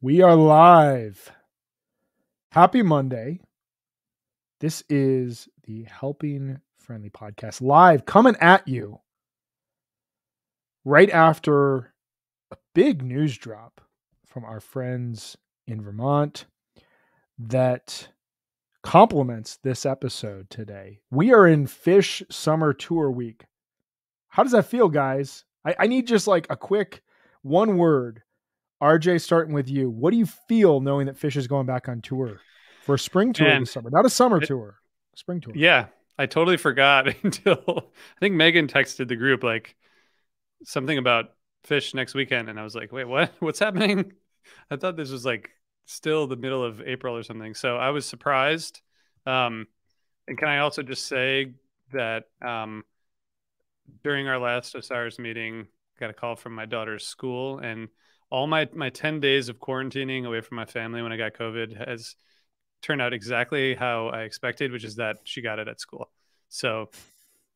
We are live. Happy Monday. This is the Helping Friendly Podcast live coming at you right after a big news drop from our friends in Vermont that complements this episode today. We are in Fish Summer Tour Week. How does that feel, guys? I need just like a quick one word. RJ, starting with you. What do you feel knowing that Fish is going back on tour for a spring tour this summer? Not a summer tour, a spring tour. Yeah, I totally forgot until I think Megan texted the group like something about Fish next weekend. And I was like, wait, what? What's happening? I thought this was like still the middle of April or something. So I was surprised. And can I also just say that during our last Osiris meeting, I got a call from my daughter's school, and all my 10 days of quarantining away from my family when I got COVID has turned out exactly how I expected, which is that she got it at school. So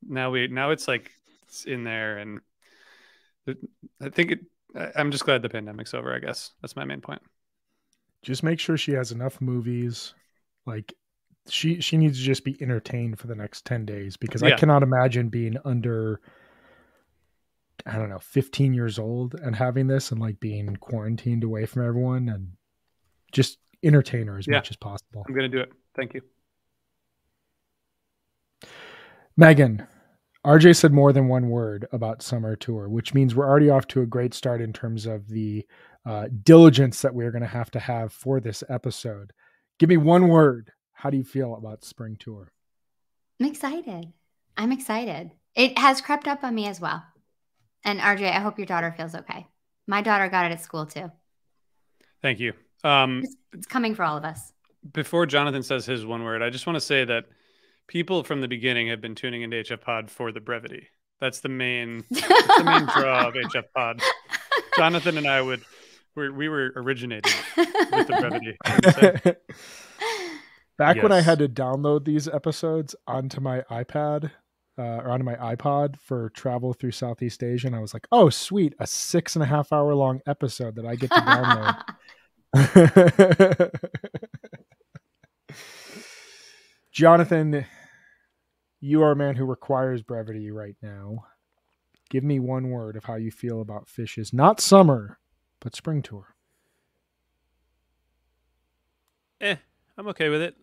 now it's like it's in there, and I think I'm just glad the pandemic's over, I guess. That's my main point. Just make sure she has enough movies. Like she needs to just be entertained for the next 10 days because I cannot imagine being under, I don't know, 15 years old and having this and like being quarantined away from everyone, and just entertain her as much as possible. I'm going to do it. Thank you. Megan, RJ said more than one word about summer tour, which means we're already off to a great start in terms of the diligence that we're going to have for this episode. Give me one word. How do you feel about spring tour? I'm excited. It has crept up on me as well. And RJ, I hope your daughter feels okay. My daughter got it at school too. Thank you. It's coming for all of us. Before Jonathan says his one word, I just want to say that people from the beginning have been tuning into HFPod for the brevity. That's the main draw of HFPod. Jonathan and I we were originating with the brevity. Back when I had to download these episodes onto my iPad or onto my iPod for travel through Southeast Asia, and I was like, oh, sweet, a 6.5 hour long episode that I get to download. Jonathan, you are a man who requires brevity right now. Give me one word of how you feel about Fish's, not summer, but spring tour. I'm okay with it.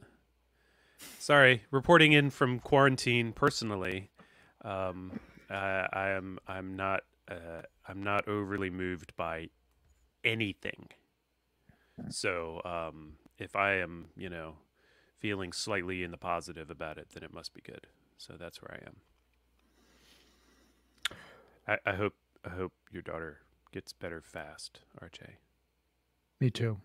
Sorry, reporting in from quarantine personally. I'm not overly moved by anything. So if I am, feeling slightly in the positive about it, then it must be good. So that's where I am. I hope your daughter gets better fast, RJ. Me too.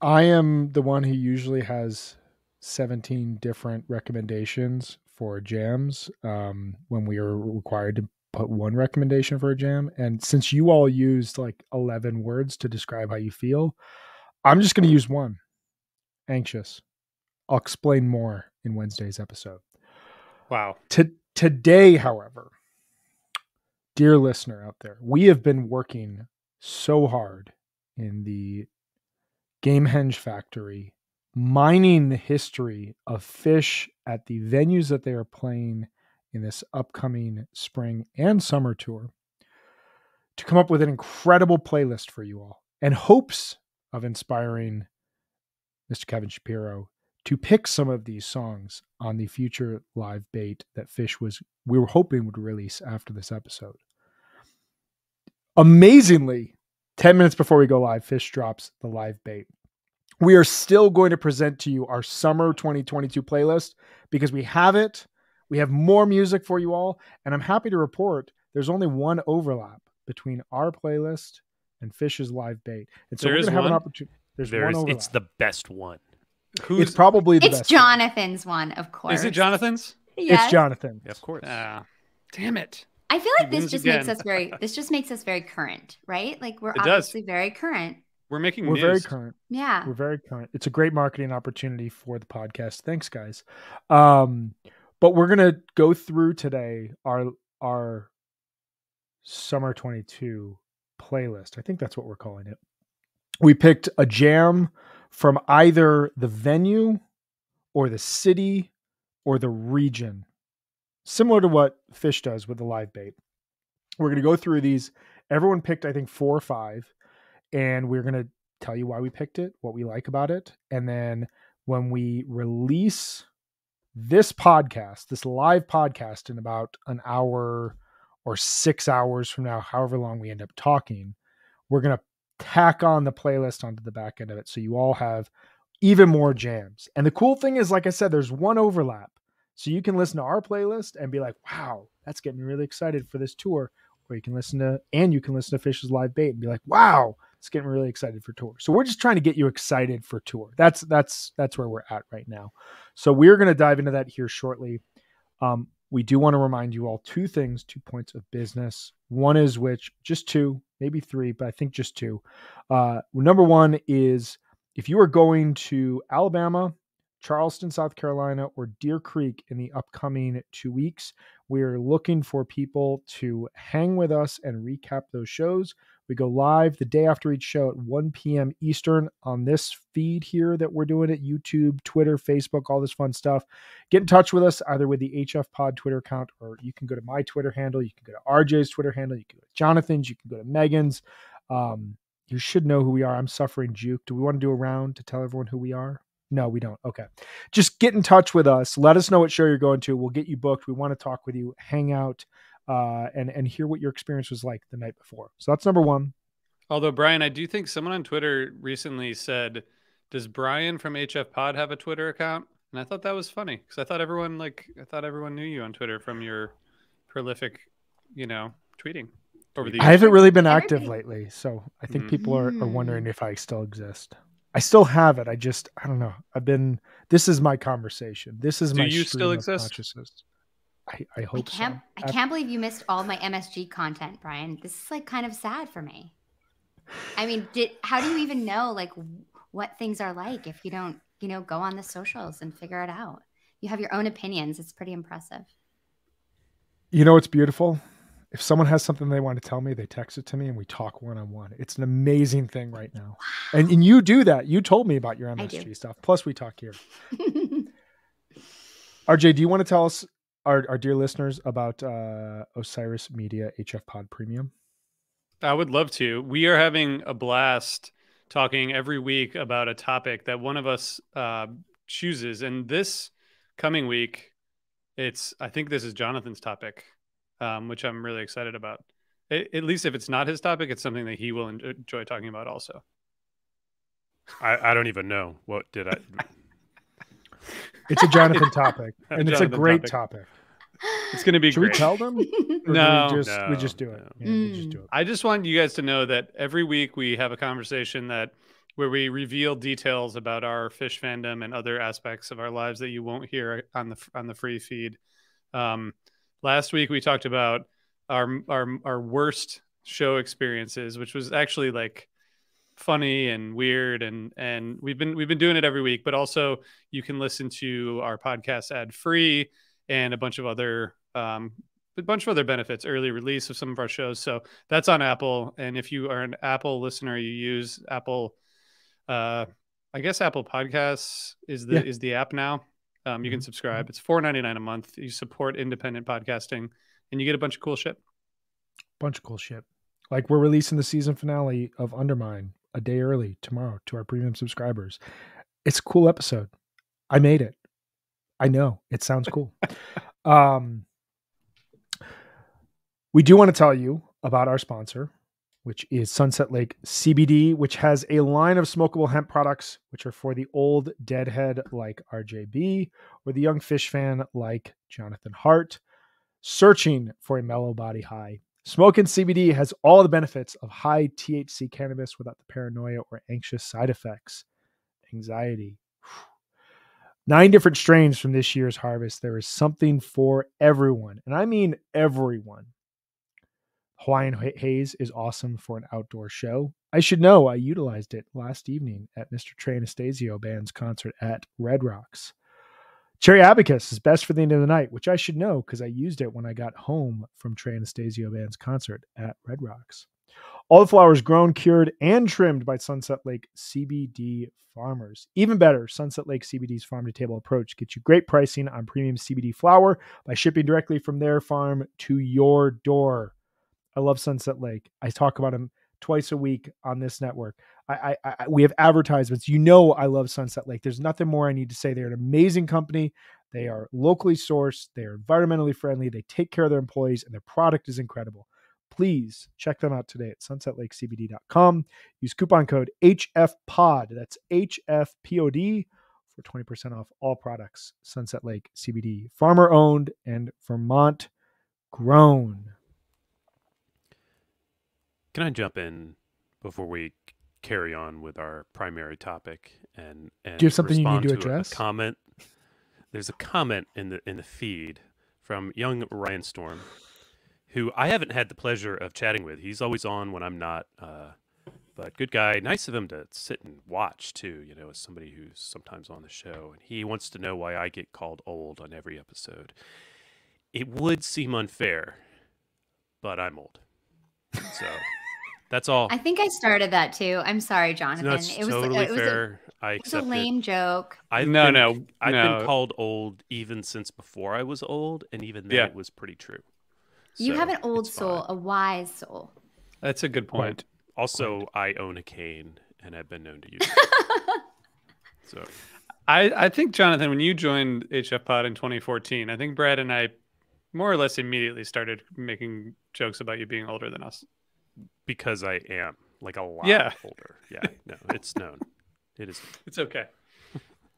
I am the one who usually has 17 different recommendations for jams when we are required to put one recommendation for a jam. And since you all used like 11 words to describe how you feel, I'm just going to use one. Anxious. I'll explain more in Wednesday's episode. Wow. Today, however, dear listener out there, we have been working so hard in the Gamehenge factory, mining the history of Fish at the venues that they are playing in this upcoming spring and summer tour, to come up with an incredible playlist for you all, and hopes of inspiring Mr. Kevin Shapiro to pick some of these songs on the future live bait that we were hoping would release after this episode. Amazingly, 10 minutes before we go live, Fish drops the live bait. We are still going to present to you our summer 2022 playlist because we have it. We have more music for you all. And I'm happy to report there's only one overlap between our playlist and Fish's live bait. And so we're going to have an opportunity. There's one overlap. It's the best one. It's probably the best. It's Jonathan's one, of course. Is it Jonathan's? Yes. It's Jonathan. Yeah, of course. Damn it. I feel like this just makes us very current, right? Like we're obviously very current. We're news. Very current. Yeah. We're very current. It's a great marketing opportunity for the podcast. Thanks, guys. But we're going to go through today our summer 22 playlist. I think that's what we're calling it. We picked a jam from either the venue or the city or the region, similar to what Fish does with the live bait. We're going to go through these. Everyone picked, I think, 4 or 5, and we're going to tell you why we picked it, what we like about it. And then when we release this podcast, this live podcast, in about an hour or 6 hours from now, however long we end up talking, we're going to tack on the playlist onto the back end of it. So you all have even more jams. And the cool thing is, like I said, there's one overlap. So you can listen to our playlist and be like, wow, that's getting me really excited for this tour. Or you can listen to Fish's live bait and be like, wow, it's getting me really excited for tour. So we're just trying to get you excited for tour. That's where we're at right now. So we're going to dive into that here shortly. We do want to remind you all 2 things, 2 points of business. One is just 2, maybe 3, but I think just 2. Number 1 is, if you are going to Alabama, Charleston, South Carolina, or Deer Creek in the upcoming 2 weeks, we're looking for people to hang with us and recap those shows. We go live the day after each show at 1 p.m. Eastern on this feed here that we're doing at YouTube, Twitter, Facebook, all this fun stuff. Get in touch with us either with the HFPod Twitter account, or you can go to my Twitter handle. You can go to RJ's Twitter handle. You can go to Jonathan's. You can go to Megan's. You should know who we are. I'm suffering juke. Do we want to do a round to tell everyone who we are? No, we don't. Okay. Just get in touch with us. Let us know what show you're going to. We'll get you booked. We want to talk with you, hang out, and hear what your experience was like the night before. So that's number 1. Although, Brian, I do think someone on Twitter recently said, does Brian from HFPod have a Twitter account? And I thought that was funny, because I thought everyone knew you on Twitter from your prolific, tweeting over the years. I haven't really been active lately, so I think people are wondering if I still exist. I still have it. I don't know. This is my conversation. This is my Do you stream still of exist? consciousness. I hope so. I can't believe you missed all my MSG content, Brian. This is like kind of sad for me. I mean, how do you even know like what things are like if you don't, go on the socials and figure it out? You have your own opinions. It's pretty impressive. You know what's beautiful? If someone has something they want to tell me, they text it to me and we talk one-on-one. It's an amazing thing right now. Wow. And you do that. You told me about your MSG stuff. Plus we talk here. RJ, do you want to tell us, our dear listeners, about Osiris Media HFPod Premium? I would love to. We are having a blast talking every week about a topic that one of us chooses. And this coming week, I think this is Jonathan's topic. Which I'm really excited about. At least if it's not his topic, it's something that he will enjoy talking about also. I don't even know. What did I... It's a Jonathan topic, and it's a great topic. It's going to be great. Should we tell them? No. We just do it. No. Yeah, we just do it. I just want you guys to know that every week we have a conversation where we reveal details about our fish fandom and other aspects of our lives that you won't hear on the free feed. Last week we talked about our worst show experiences, which was actually like funny and weird, and we've been doing it every week. But also you can listen to our podcast ad free and a bunch of other benefits, early release of some of our shows. So that's on Apple, and if you are an Apple listener, you use Apple. I guess Apple Podcasts is the app now. You can subscribe. It's $4.99 a month. You support independent podcasting, and you get a bunch of cool shit. Like we're releasing the season finale of Undermine a day early tomorrow to our premium subscribers. It's a cool episode. I made it. I know it sounds cool. We do want to tell you about our sponsor, which is Sunset Lake CBD, which has a line of smokable hemp products, which are for the old deadhead like RJB or the young fish fan like Jonathan Hart, searching for a mellow body high. Smoking CBD has all the benefits of high THC cannabis without the paranoia or anxious side effects. Anxiety. 9 different strains from this year's harvest. There is something for everyone, and I mean everyone. Hawaiian Haze is awesome for an outdoor show. I should know I utilized it last evening at Mr. Trey Anastasio Band's concert at Red Rocks. Cherry Abacus is best for the end of the night, which I should know because I used it when I got home from Trey Anastasio Band's concert at Red Rocks. All the flowers grown, cured, and trimmed by Sunset Lake CBD farmers. Even better, Sunset Lake CBD's farm-to-table approach gets you great pricing on premium CBD flower by shipping directly from their farm to your door. I love Sunset Lake. I talk about them twice a week on this network. We have advertisements. You know I love Sunset Lake. There's nothing more I need to say. They're an amazing company. They are locally sourced. They are environmentally friendly. They take care of their employees, and their product is incredible. Please check them out today at sunsetlakecbd.com. Use coupon code HFPod. That's HFPOD for 20% off all products. Sunset Lake CBD, farmer owned and Vermont grown. Can I jump in before we carry on with our primary topic and Do you have something you need respond to a address? comment? There's a comment in the feed from young Ryan Storm, who I haven't had the pleasure of chatting with. He's always on when I'm not, but good guy. Nice of him to sit and watch too, you know, as somebody who's sometimes on the show. And he wants to know why I get called old on every episode. It would seem unfair, but I'm old. So that's all. I think I started that too. I'm sorry, Jonathan. No, it's totally fair. I It was a accept lame it. joke. I've No. been called old even since before I was old, and even then it was pretty true. You So have an old it's soul, fine. a wise soul. That's a good point. Also, I own a cane, and I've been known to use it. So I think, Jonathan, when you joined HFPod in 2014, I think Brad and I more or less immediately started making jokes about you being older than us. because I am like a lot older. Yeah, no, it's known. It is It's okay.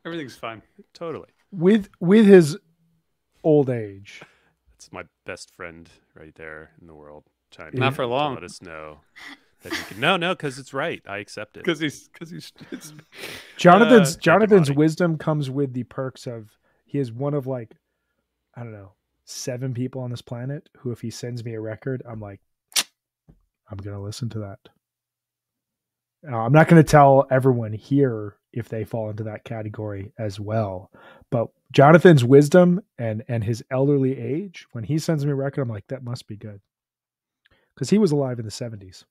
Everything's fine. totally. With his old age, It's my best friend right there in the world. Chiming Not in for to long. let us know that he can. No, because it's right. I accept it. Because he's it's, Jonathan's Monty. wisdom comes with the perks of he is one of like, I don't know, 7 people on this planet who, if he sends me a record, I'm like, I'm going to listen to that. I'm not going to tell everyone here if they fall into that category as well. But Jonathan's wisdom and his elderly age, when he sends me a record, I'm like, that must be good. Because he was alive in the 70s.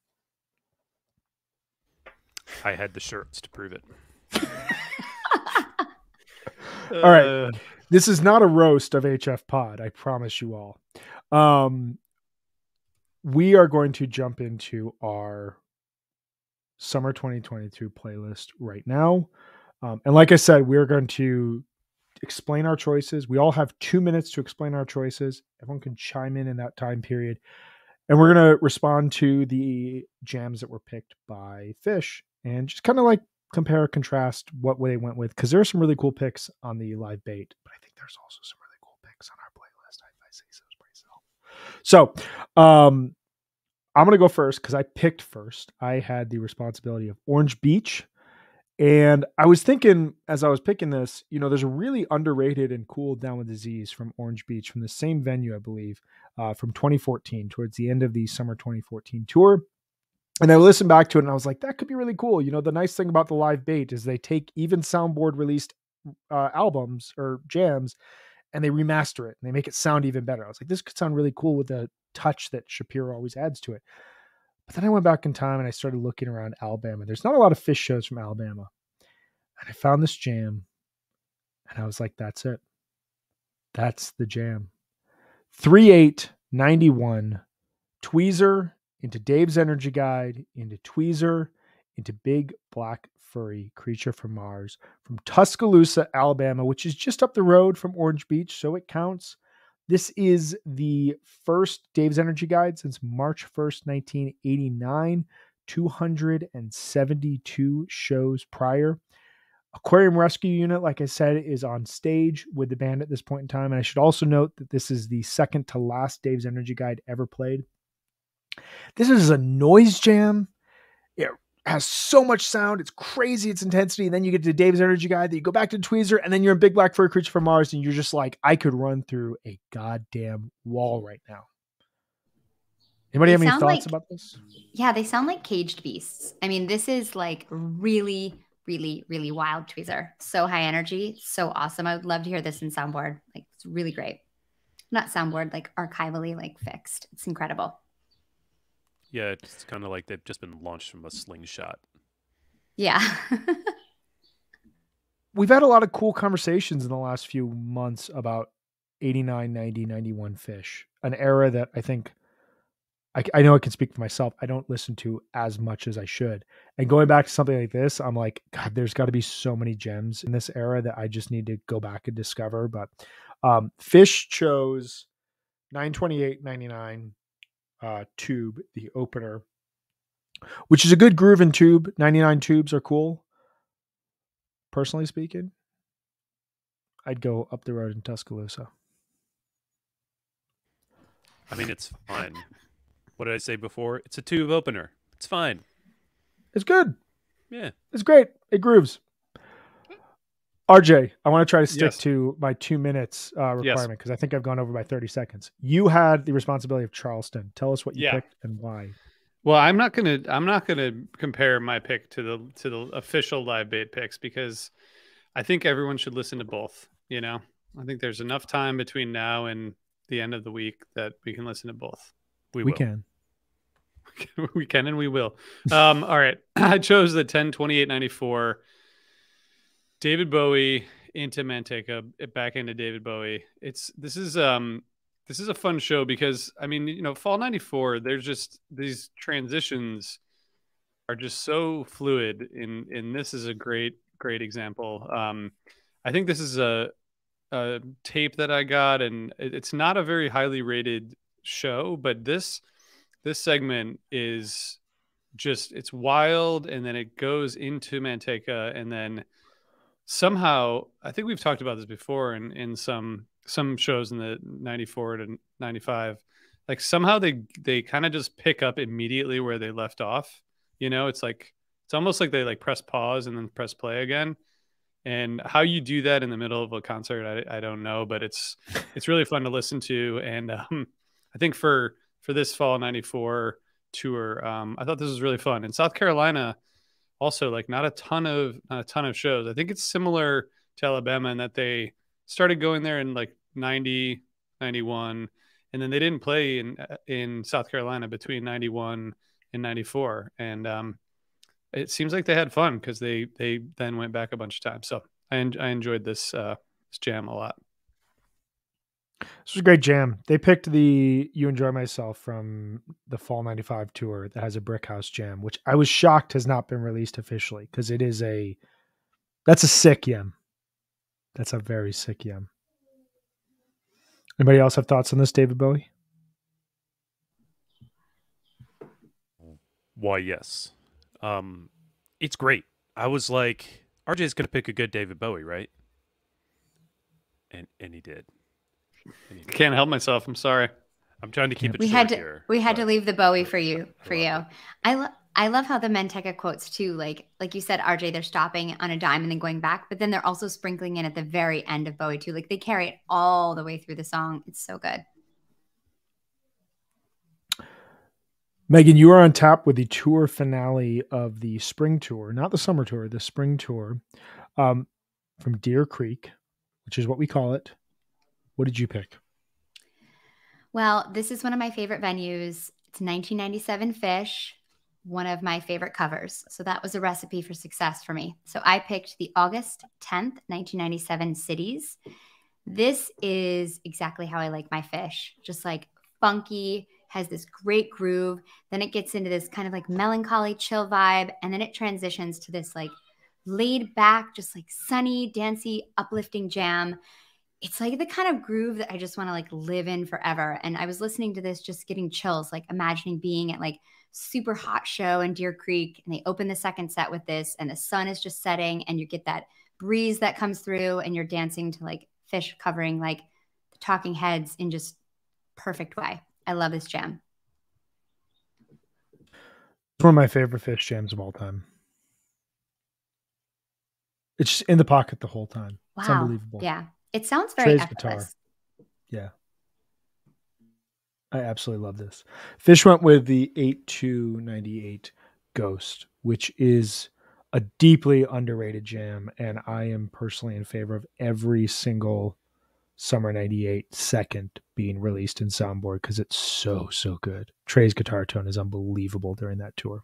I had the shirts to prove it. All right. This is not a roast of HF Pod, I promise you all. We are going to jump into our summer 2022 playlist right now. And like I said, we're going to explain our choices. We all have 2 minutes to explain our choices. Everyone can chime in that time period. And we're going to respond to the jams that were picked by Fish and just kind of like compare, contrast what they went with. Because there are some really cool picks on the live bait, but I think there's also some really cool picks on our playlist. I say so myself. So I'm going to go first because I picked first. I had the responsibility of Orange Beach. And I was thinking as I was picking this, you know, there's a really underrated and cool Down with Disease from Orange Beach from the same venue, I believe, from 2014, towards the end of the summer 2014 tour. And I listened back to it and I was like, that could be really cool. You know, the nice thing about the live bait is they take even soundboard released albums or jams and they remaster it and they make it sound even better. I was like, this could sound really cool with the touch that Shapiro always adds to it. But then I went back in time and I started looking around Alabama. There's not a lot of Fish shows from Alabama. And I found this jam and I was like, that's it. That's the jam. 3/8/91, Tweezer into Dave's Energy Guide, into Tweezer, into Big Black Furry Creature from Mars, from Tuscaloosa, Alabama, which is just up the road from Orange Beach, so it counts. This is the first Dave's Energy Guide since March 1st, 1989, 272 shows prior. Aquarium Rescue Unit, like I said, is on stage with the band at this point in time. And I should also note that this is the second to last Dave's Energy Guide ever played. This is a noise jam. It has so much sound. It's crazy. It's intensity. And then you get to Dave's Energy Guide. Then you go back to Tweezer. And then you're in Big Black Furry Creature from Mars. And you're just like, I could run through a goddamn wall right now. Anybody have any thoughts about this? Yeah, they sound like caged beasts. I mean, this is like really, really, really wild Tweezer. So high energy. So awesome. I would love to hear this in soundboard. Like, it's really great. Not soundboard, like archivally, like fixed. It's incredible. Yeah, it's kind of like they've just been launched from a slingshot. Yeah. We've had a lot of cool conversations in the last few months about 89, 90, 91 Fish, an era that I think I know I can speak for myself. I don't listen to as much as I should. And going back to something like this, I'm like, God, there's got to be so many gems in this era that I just need to go back and discover. But Fish chose 928.99 tube, the opener, which is a good groove in tube. 99 tubes are cool. Personally speaking, I'd go up the road in Tuscaloosa. I mean, it's fine. What did I say before? It's a tube opener. It's fine. It's good. Yeah. It's great. It grooves. RJ, I want to try to stick Yes. to my 2 minutes requirement because I think I've gone over by 30 seconds. You had the responsibility of Charleston. Tell us what you Yeah. picked and why. Well, I'm not gonna compare my pick to the official live bait picks because I think everyone should listen to both. You know, I think there's enough time between now and the end of the week that we can listen to both. We will. can. We can and we will. All right, I chose the 10/28/94. David Bowie into Manteca, back into David Bowie. This is a fun show because I mean, you know, Fall '94. There's just these transitions are just so fluid, and this is a great example. I think this is a tape that I got, and it's not a very highly rated show, but this segment is just, it's wild, and then it goes into Manteca, and then somehow, I think we've talked about this before in some shows in the 94 to 95, like somehow they kind of just pick up immediately where they left off. You know, it's like, it's almost like they like press pause and then press play again. And how you do that in the middle of a concert, I don't know, but it's really fun to listen to. And I think for this Fall '94 tour, I thought this was really fun. In South Carolina, also, like not a ton of shows. I think it's similar to Alabama in that they started going there in like 90, 91, and then they didn't play in South Carolina between 91 and 94. And it seems like they had fun because they then went back a bunch of times. So I enjoyed this jam a lot. This was a great jam. They picked the You Enjoy Myself from the Fall 95 tour that has a Brick House jam, which I was shocked has not been released officially because that's a sick yam. That's a very sick yam. Anybody else have thoughts on this, David Bowie? Why, yes. It's great. I was like, RJ's going to pick a good David Bowie, right? And he did. Can't help myself. I'm sorry. I'm trying to keep it We short had to here. leave the Bowie for you. I I love how the Manteca quotes too, like you said, RJ, they're stopping on a dime and then going back, but then they're also sprinkling in at the very end of Bowie too. Like they carry it all the way through the song. It's so good. Megan, you are on tap with the tour finale of the spring tour, not the summer tour, the spring tour, from Deer Creek, which is what we call it. What did you pick? Well, this is one of my favorite venues. It's 1997 Fish, one of my favorite covers. So that was a recipe for success for me. So I picked the August 10th, 1997 Cities. This is exactly how I like my Fish. Just like funky, has this great groove. Then it gets into this kind of like melancholy chill vibe. And then it transitions to this like laid back, just like sunny, dancey, uplifting jam. It's like the kind of groove that I just want to like live in forever. And I was listening to this, just getting chills, like imagining being at like super hot show in Deer Creek. And they open the second set with this and the sun is just setting and you get that breeze that comes through and you're dancing to like Fish covering like the Talking Heads in just perfect way. I love this jam. It's one of my favorite Fish jams of all time. It's just in the pocket the whole time. Wow. It's unbelievable. Yeah. It sounds very Trey's effortless. guitar. Yeah. I absolutely love this. Fish went with the 8298 Ghost, which is a deeply underrated jam. And I am personally in favor of every single Summer 98 second being released in soundboard because it's so good. Trey's guitar tone is unbelievable during that tour.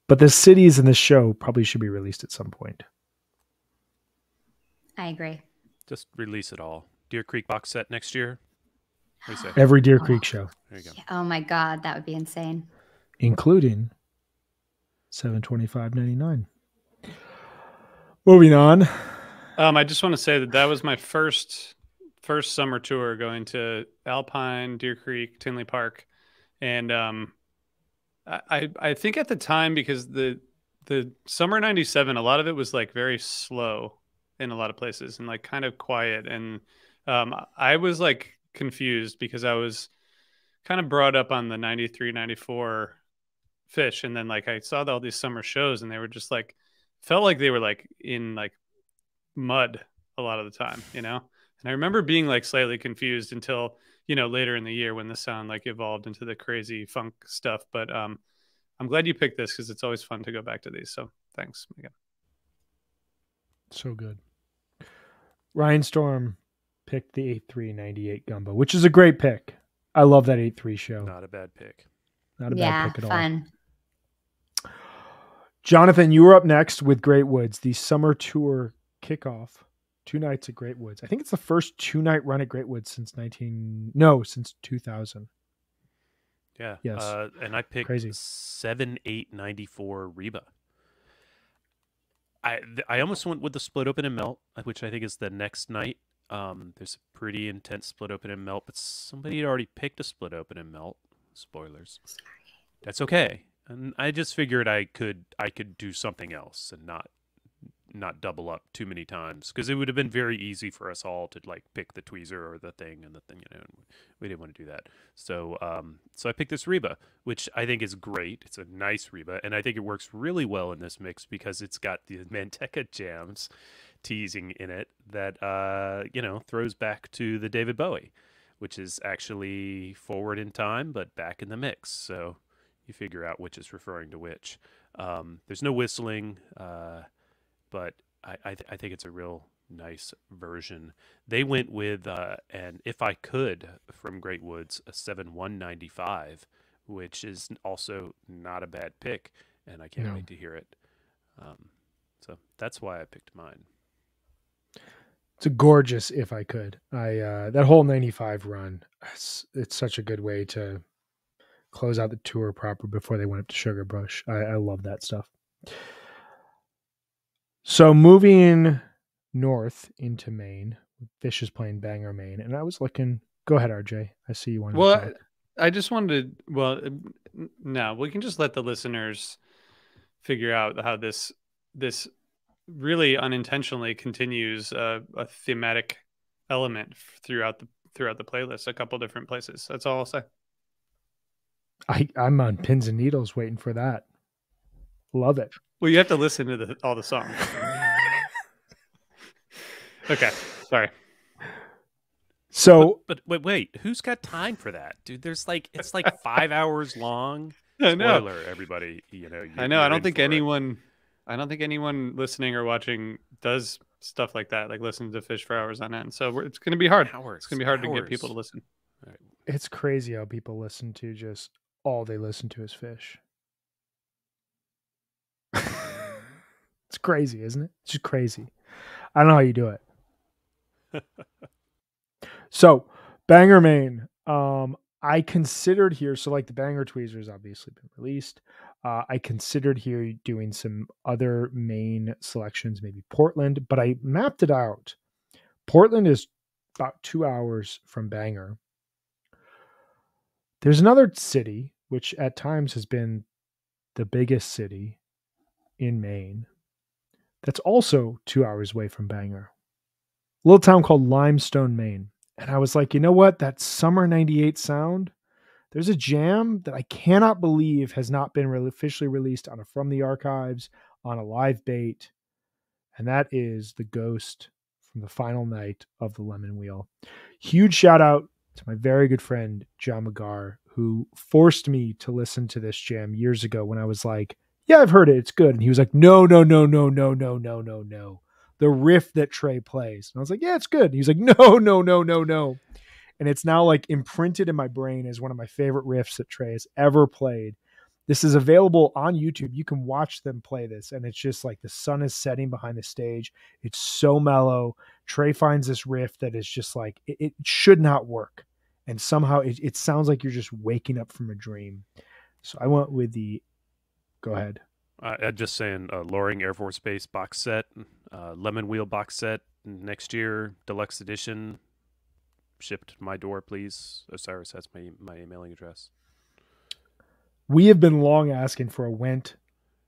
But the cities in the show probably should be released at some point. I agree. Just release it all. Deer Creek box set next year. What do you say? Every Deer Creek show, There you go. Yeah, oh my God, that would be insane. including $725.99. Moving on. I just want to say that was my first summer tour, going to Alpine, Deer Creek, Tinley Park, and I think at the time, because the summer '97, a lot of it was like very slow in a lot of places and like kind of quiet, and I was like confused because I was kind of brought up on the '93, '94 Fish, and then like I saw all these summer shows and they were just like, felt like they were like in like mud a lot of the time, you know. And I remember being like slightly confused until, you know, later in the year when the sound like evolved into the crazy funk stuff. But I'm glad you picked this because it's always fun to go back to these. So thanks, Megan. So good. Ryan Storm picked the 8.398 Gumbo, which is a great pick. I love that 8.3 show. Not a bad pick. Not a Yeah, bad pick at all. fun. Jonathan, you were up next with Great Woods, the summer tour kickoff. 2 nights at Great Woods. I think it's the first 2-night run at Great Woods since 2000. Yeah. Yes. And I picked Crazy. 7894 Reba. I almost went with the split open and melt, which I think is the next night. There's a pretty intense split open and melt, but somebody had already picked a split open and melt. Spoilers. That's okay. And I just figured I could do something else and not double up too many times, because it would have been very easy for us all to like pick the tweezer or the thing, and you know, and we didn't want to do that. So so I picked this Reba, which I think is great. It's a nice Reba, and I think it works really well in this mix because it's got the Manteca jams teasing in it that you know, throws back to the David Bowie, which is actually forward in time but back in the mix. So you figure out which is referring to which. There's no whistling, but I think it's a real nice version. They went with an If I Could from Great Woods, a 7195, which is also not a bad pick, and I can't wait to hear it. So that's why I picked mine. It's a gorgeous If I Could. That whole 95 run, it's such a good way to close out the tour proper before they went up to Sugar Bush. I love that stuff. So moving north into Maine, Fish is playing Bangor, Maine, and I was looking. Go ahead, RJ. I see you wanted to talk. I just wanted to. Well, no, we can just let the listeners figure out how this really unintentionally continues a thematic element throughout the playlist, a couple different places. That's all I'll say. I'm on pins and needles waiting for that. Love it. Well, you have to listen to all the songs. Okay, sorry. So, but wait, who's got time for that, dude? It's like 5 hours long. I know. Spoiler, everybody. You know. I know. I don't think anyone listening or watching does stuff like that, like listen to Fish for hours on end. So it's going to be hard. It's going to be hard to get people to listen. Right. It's crazy how people listen to just all they listen to is Fish. It's crazy, isn't it? It's just crazy. I don't know how you do it. So, Bangor, Maine. I considered here, so like the Bangor tweezers obviously been released. I considered here doing some other Maine selections, maybe Portland, but I mapped it out. Portland is about 2 hours from Bangor. There's another city, which at times has been the biggest city in Maine, that's also 2 hours away from Bangor. A little town called Limestone, Maine. And I was like, you know what? That summer 98 sound, there's a jam that I cannot believe has not been officially released on a From the Archives, on a live bait. And that is The Ghost from the final night of the Lemon Wheel. Huge shout out to my very good friend, John McGar, who forced me to listen to this jam years ago when I was like, yeah, I've heard it. It's good. And he was like, no. The the riff that Trey plays. And I was like, yeah, it's good. And he's like, no, no, no, no, no. And it's now like imprinted in my brain as one of my favorite riffs that Trey has ever played. This is available on YouTube. You can watch them play this. And it's just like the sun is setting behind the stage. It's so mellow. Trey finds this riff that is just like, it should not work. And somehow it sounds like you're just waking up from a dream. So I went with go ahead. I'm just saying, Loring Air Force Base box set, Lemon Wheel box set next year, deluxe edition, shipped to my door, please. Osiris has my emailing address. We have been long asking for a Went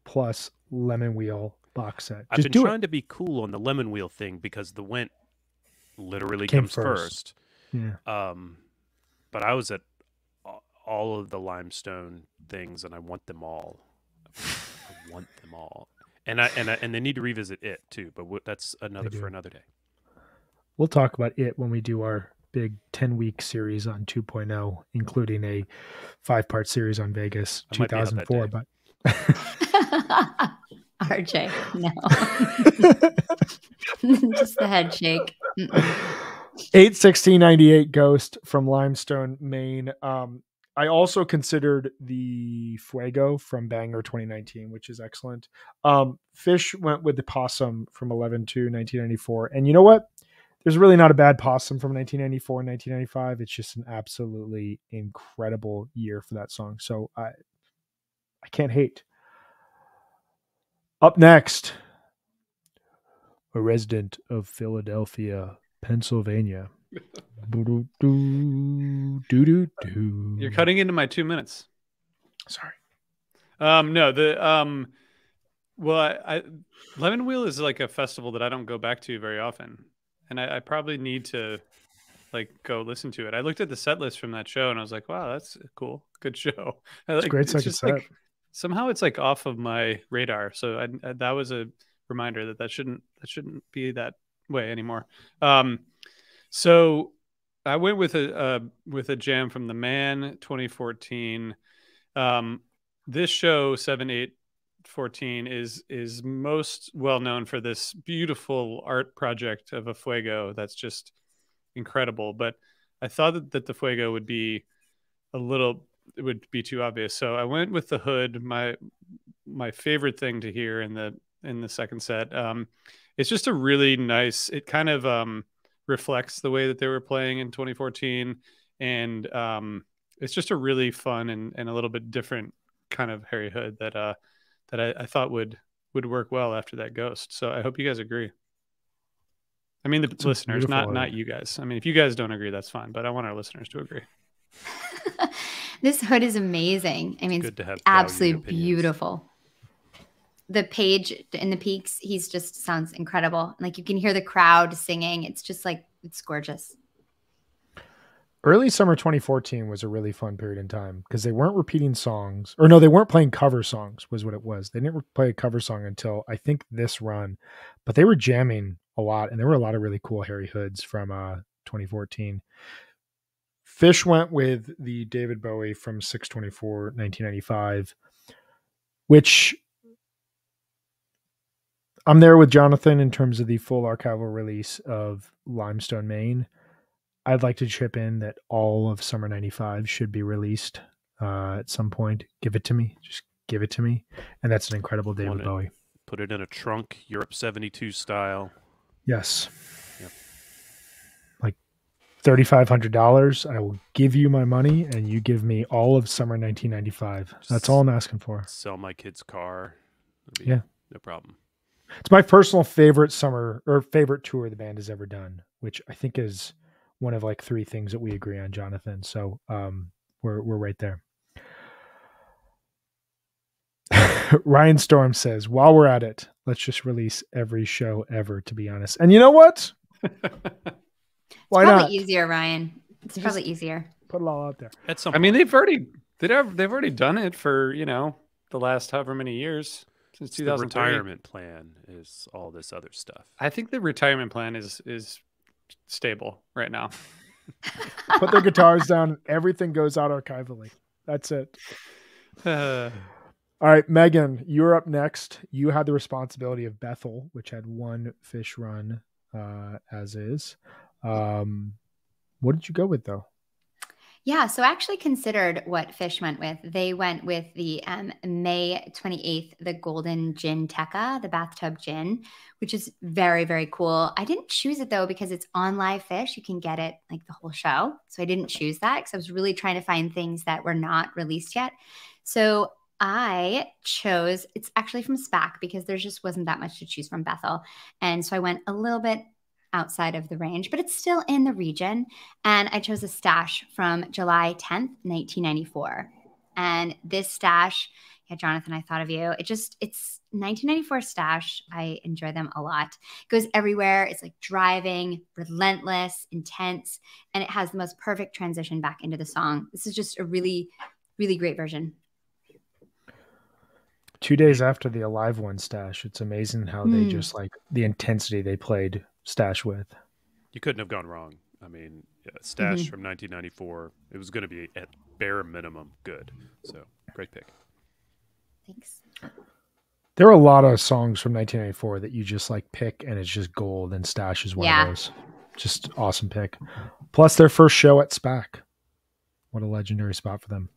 plus Lemon Wheel box set. I've been trying to be cool on the Lemon Wheel thing because the Went literally comes first. Yeah. But I was at all of the Limestone things, and I want them all. I want them all, and they need to revisit it too. But that's for another day. We'll talk about it when we do our big 10-week series on 2.0, including a 5-part series on Vegas 2004. But RJ, no, just the head shake. 8/16/98 Ghost from Limestone, Maine. I also considered the Fuego from Banger 2019, which is excellent. Fish went with the Possum from 11/2/1994, and you know what? There's really not a bad Possum from 1994 and 1995. It's just an absolutely incredible year for that song. So I can't hate. Up next, a resident of Philadelphia, Pennsylvania. You're cutting into my 2 minutes. Sorry. No, Lemon Wheel is like a festival that I don't go back to very often. And I probably need to like go listen to it. I looked at the set list from that show and I was like, wow, that's cool. Good show. It's a great second set. Like, somehow it's like off of my radar. So that was a reminder that shouldn't be that way anymore. So I went with a jam from The Man 2014. This show 7/8/14 is most well known for this beautiful art project of a Fuego that's just incredible. But I thought that the Fuego would be too obvious. So I went with The Hood, my favorite thing to hear in the second set. It's just a really nice, it kind of reflects the way that they were playing in 2014. And it's just a really fun and a little bit different kind of Harry Hood that I thought would work well after that Ghost. So I hope you guys agree. I mean, the listeners, not you guys. I mean, if you guys don't agree, that's fine. But I want our listeners to agree. This Hood is amazing. I mean, it's absolutely beautiful. The Page in the Peaks, he's just sounds incredible. Like you can hear the crowd singing. It's just like, it's gorgeous. Early summer 2014 was a really fun period in time because they weren't repeating songs, or no, they weren't playing cover songs was what it was. They didn't play a cover song until I think this run, but they were jamming a lot. And there were a lot of really cool Harry Hoods from 2014. Fish went with the David Bowie from 6/24/1995, which I'm there with Jonathan in terms of the full archival release of Limestone, Maine. I'd like to chip in that all of summer 95 should be released at some point. Give it to me. Just give it to me. And that's an incredible David Bowie. Put it in a trunk, Europe 72 style. Yes. Yep. Like $3,500. I will give you my money and you give me all of summer 1995. That's all I'm asking for. Sell my kid's car. Yeah. No problem. It's my personal favorite favorite tour the band has ever done, which I think is one of like 3 things that we agree on, Jonathan. So we're right there. Ryan Storm says, while we're at it, let's just release every show ever, to be honest. And you know what? Why not? Probably easier, Ryan. It's probably easier. Put it all out there. At some point. I mean, they've already done it for, the last however many years. Since 2003. The retirement plan is all this other stuff. I think the retirement plan is stable right now. Put their guitars down. Everything goes out archivally. That's it. All right, Megan, you're up next. You had the responsibility of Bethel, which had one fish run as is. What did you go with, though? Yeah, so I actually considered what Fish went with. They went with the May 28th, the Golden Gin Tekka, the bathtub gin, which is very, very cool. I didn't choose it though because it's on Live Fish. You can get it like the whole show. So I didn't choose that because I was really trying to find things that were not released yet. So I chose, it's actually from SPAC because there just wasn't that much to choose from Bethel. And so I went a little bit outside of the range, but it's still in the region. And I chose a stash from July 10th, 1994. And this stash, yeah, Jonathan, I thought of you. It's 1994 stash. I enjoy them a lot. It goes everywhere. It's like driving, relentless, intense, and it has the most perfect transition back into the song. This is just a really, really great version. 2 days after the Alive One stash, it's amazing how they just like the intensity they played stash with. You couldn't have gone wrong. I mean, stash from 1994. It was going to be at bare minimum good. So great pick. Thanks. There are a lot of songs from 1994 that you just like pick and it's just gold, and stash is one of those. Just awesome pick. Plus their first show at SPAC. What a legendary spot for them.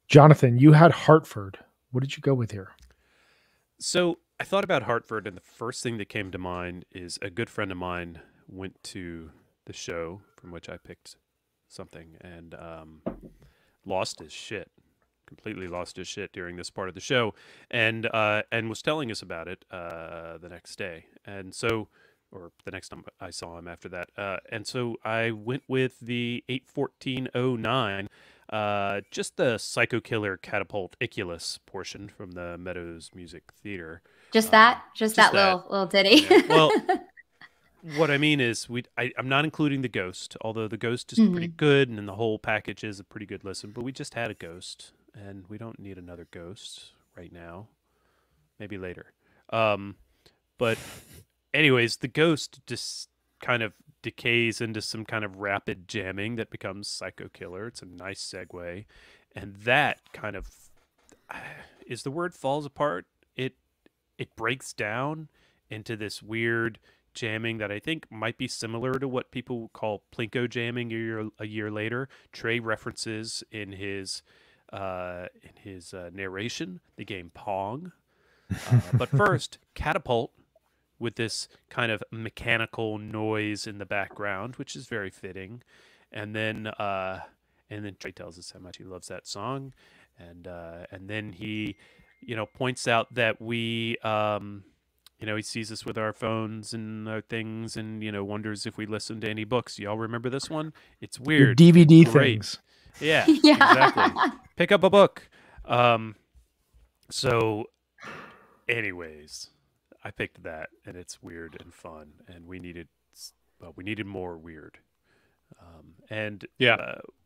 Jonathan, you had Hartford. What did you go with here? So I thought about Hartford, and the first thing that came to mind is a good friend of mine went to the show from which I picked something and lost his shit. Completely lost his shit during this part of the show, and was telling us about it the next day, and so, or the next time I saw him after that, and so I went with the 8/14/09, just the Psycho Killer Catapult Iculus portion from the Meadows Music Theater. Just that little ditty. Yeah. Well, what I mean is I'm not including the Ghost, although the Ghost is pretty good, and then the whole package is a pretty good listen. But we just had a Ghost, and we don't need another Ghost right now. Maybe later. But anyways, the Ghost just kind of decays into some kind of rapid jamming that becomes Psycho Killer. It's a nice segue, and that kind of is the word falls apart. It breaks down into this weird jamming that I think might be similar to what people call Plinko jamming a year later. Trey references in his narration the game Pong. But first, Catapult with this kind of mechanical noise in the background, which is very fitting. And then Trey tells us how much he loves that song, and then he, points out that we, he sees us with our phones and our things, and wonders if we listen to any books. Y'all remember this one? It's weird. Your DVD Great. things. Yeah, exactly. Pick up a book. So, anyways, I picked that, and it's weird and fun, and we needed more weird.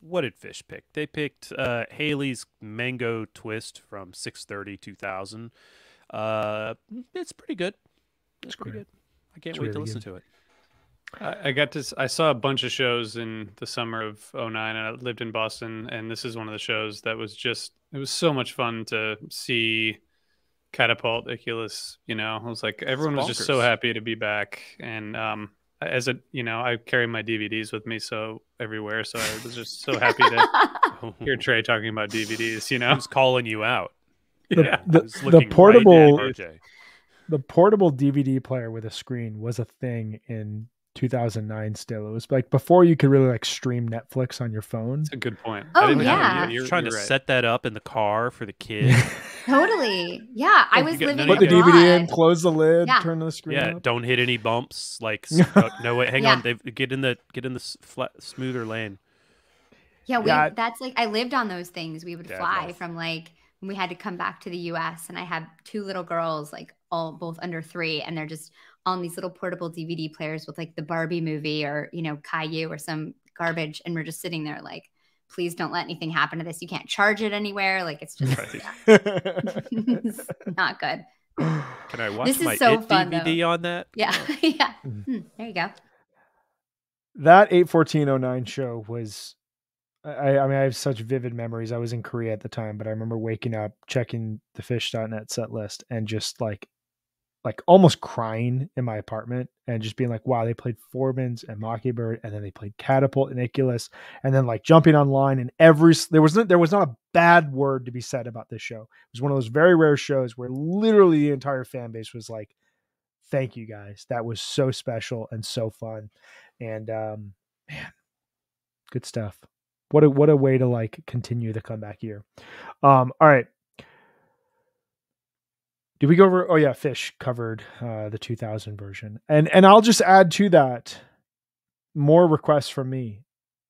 What did Fish pick? They picked Haley's Mango Twist from 6/30/2000. It's pretty good. It's pretty good. I can't wait to listen to it. I saw a bunch of shows in the summer of 2009, and I lived in Boston, and this is one of the shows that was it was so much fun to see Catapult Iculus. I was like, everyone was just so happy to be back. And I carry my DVDs with me everywhere, so I was just so happy to hear Trey talking about DVDs. I was calling you out. The portable DVD player with a screen was a thing in 2009 still. It was like before you could really like stream Netflix on your phone. That's a good point. Oh, yeah. You're trying to set that up in the car for the kid. Totally. Yeah. I was living Put the DVD in, close the lid, turn the screen up. Don't hit any bumps. Like, no, wait, hang on. Get in the flat, smoother lane. Yeah, that's like, I lived on those things. We would fly from like, when we had to come back to the US, and I had two little girls, like both under 3, and they're just on these little portable DVD players with like the Barbie movie or, Caillou or some garbage. And we're just sitting there like, please don't let anything happen to this. You can't charge it anywhere. Like, it's just it's not good. Can I watch this my is so fun, DVD though. on that? Yeah. Yeah. There you go. That 8/14/09 show was I mean, I have such vivid memories. I was in Korea at the time, but I remember waking up, checking the Fish.net set list, and just like almost crying in my apartment and just being like, wow, they played Forbans and Mockingbird, and then they played Catapult and Iculus, and then like jumping online, and there was not a bad word to be said about this show. It was one of those very rare shows where literally the entire fan base was like, thank you guys. That was so special and so fun. And man, good stuff. What a way to like continue the comeback year. All right. Did we go over? Oh yeah, Fish covered the 2000 version, and I'll just add to that more requests from me.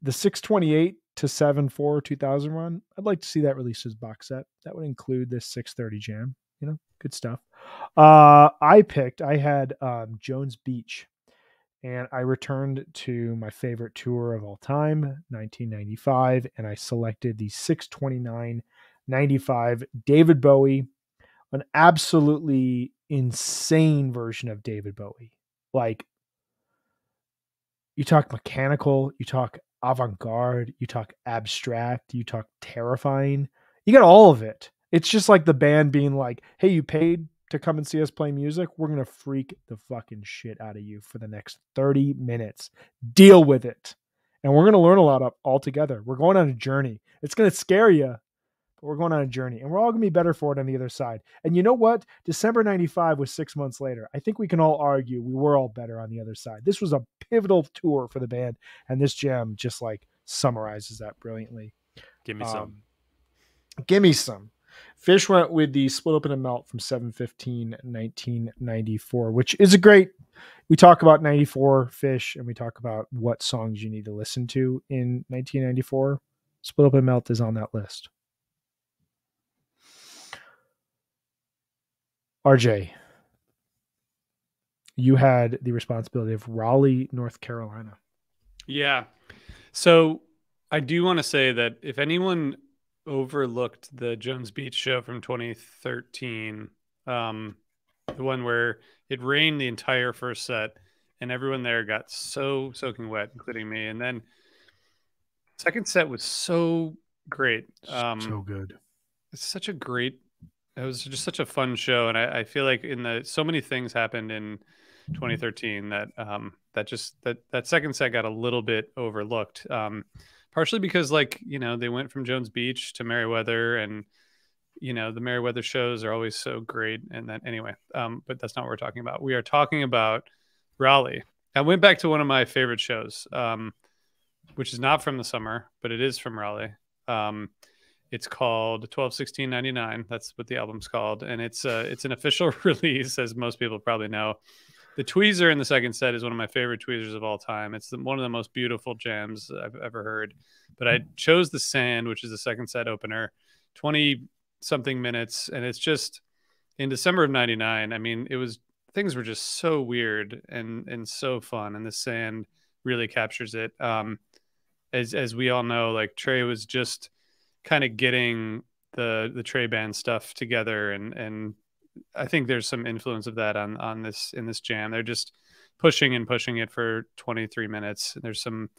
The 628 to 74 2000 run. I'd like to see that released as box set. That would include this 630 jam. You know, good stuff. I had Jones Beach, and I returned to my favorite tour of all time, 1995, and I selected the 629-95 David Bowie. An absolutely insane version of David Bowie. Like, you talk mechanical, you talk avant-garde, you talk abstract, you talk terrifying. You got all of it. It's just like the band being like, hey, you paid to come and see us play music. We're going to freak the fucking shit out of you for the next 30 minutes. Deal with it. And we're going to learn a lot all together. We're going on a journey. It's going to scare you. We're going on a journey, and we're all going to be better for it on the other side. And you know what? December 95 was 6 months later. I think we can all argue we were all better on the other side. This was a pivotal tour for the band, and this jam just like summarizes that brilliantly. Give me some. Give me some. Fish went with the Split Open and Melt from 7/15/1994, which is a great. We talk about 94 Fish, and we talk about what songs you need to listen to in 1994. Split Open and Melt is on that list. RJ, you had the responsibility of Raleigh, North Carolina. Yeah. So I do want to say that if anyone overlooked the Jones Beach show from 2013, the one where it rained the entire first set and everyone there got so soaking wet, including me. And then second set was so great. So good. It's it was just such a fun show. And I feel like so many things happened in 2013 that that second set got a little bit overlooked. Partially because they went from Jones Beach to Merriweather, and the Merriweather shows are always so great. And then anyway, but that's not what we're talking about. We are talking about Raleigh. I went back to one of my favorite shows, which is not from the summer, but it is from Raleigh. It's called 12/16/99. That's what the album's called, and it's an official release, as most people probably know. The tweezer in the second set is one of my favorite tweezers of all time. It's one of the most beautiful jams I've ever heard. But I chose The Sand, which is the second set opener, 20-something minutes, and it's just in December of 99. I mean, things were just so weird and so fun, and The Sand really captures it. As we all know, like, Trey was just kind of getting the Trey band stuff together, and I think there's some influence of that in this jam. They're just pushing it for 23 minutes. There's some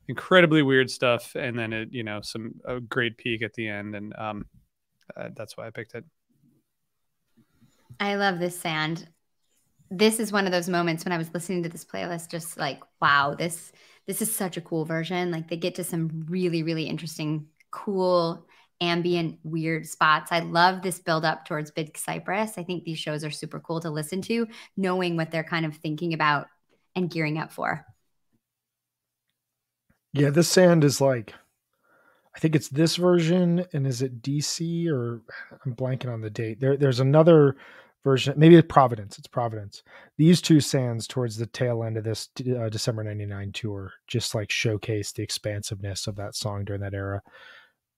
incredibly weird stuff, and then a great peak at the end, and that's why I picked it. I love this Sand. This is one of those moments when I was listening to this playlist, just like, wow, this is such a cool version. Like, they get to some really, really interesting, cool, ambient, weird spots. I love this build up towards Big Cypress. I think these shows are super cool to listen to, knowing what they're kind of thinking about and gearing up for. Yeah, this Sand is like, I think it's this version, and is it DC, or I'm blanking on the date. There's another version, maybe it's Providence. It's Providence. These two Sands towards the tail end of this December 99 tour just like showcase the expansiveness of that song during that era.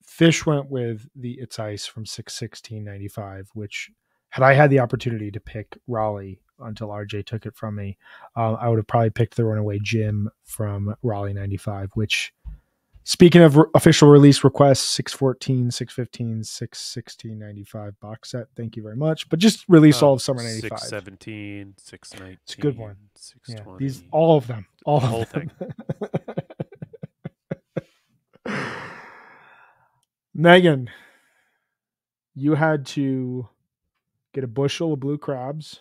Fish went with the It's Ice from 6/16/95, which, had I had the opportunity to pick Raleigh until RJ took it from me, I would have probably picked the Runaway Jim from Raleigh 95, which, speaking of official release requests, 6/14, 6/15, 6/16/95 box set. Thank you very much. But just release all of summer 95. 6/17, 6/19. It's a good one. 6/20. Yeah, all of them. All the of whole them. thing. Megan, you had to get a bushel of blue crabs,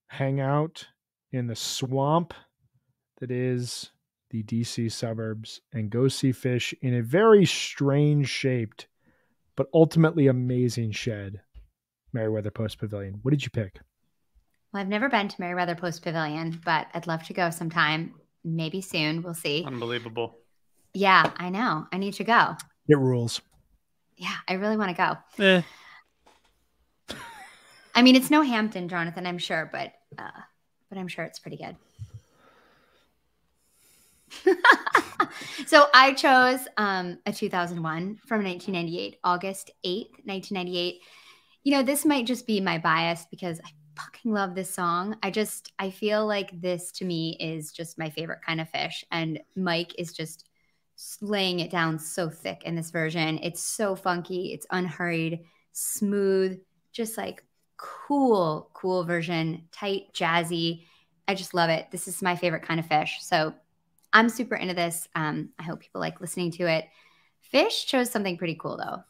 hang out in the swamp that is the DC suburbs, and go see Fish in a very strange shaped but ultimately amazing shed, Meriwether Post Pavilion. What did you pick? Well, I've never been to Meriwether Post Pavilion, but I'd love to go sometime. Maybe soon. We'll see. Unbelievable. Yeah, I know. I need to go. It rules. Yeah, I really want to go. Eh. I mean, it's no Hampton, Jonathan, I'm sure, but I'm sure it's pretty good. So I chose a 2001 from 1998, August 8th, 1998. You know, this might just be my bias because I fucking love this song. I feel like this to me is just my favorite kind of Fish. And Mike is just laying it down so thick in this version. It's so funky. It's unhurried, smooth, just like cool version, tight, jazzy. I just love it. This is my favorite kind of Fish. So I'm super into this. I hope people like listening to it. Fish chose something pretty cool though.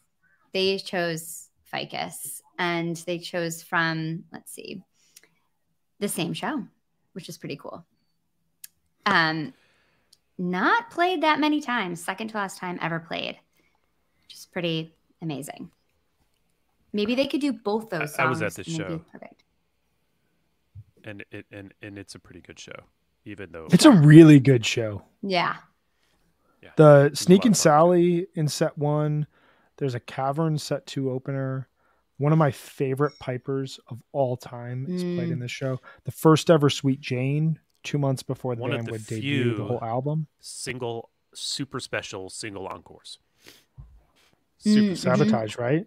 They chose Ficus, and they chose from, let's see, the same show, which is pretty cool. Not played that many times, second to last time ever played, which is pretty amazing. Maybe they could do both those songs. I was at this and it'd be show. perfect. And it's a pretty good show, even though It's a really good show. Yeah. The was a Sneak lot and of fun. Sally in set 1. There's a Cavern set 2 opener. One of my favorite pipers of all time is played in this show. The first ever Sweet Jane, 2 months before the One of band the would debut the few whole album. super special single encores. Mhm. Sabotage, right?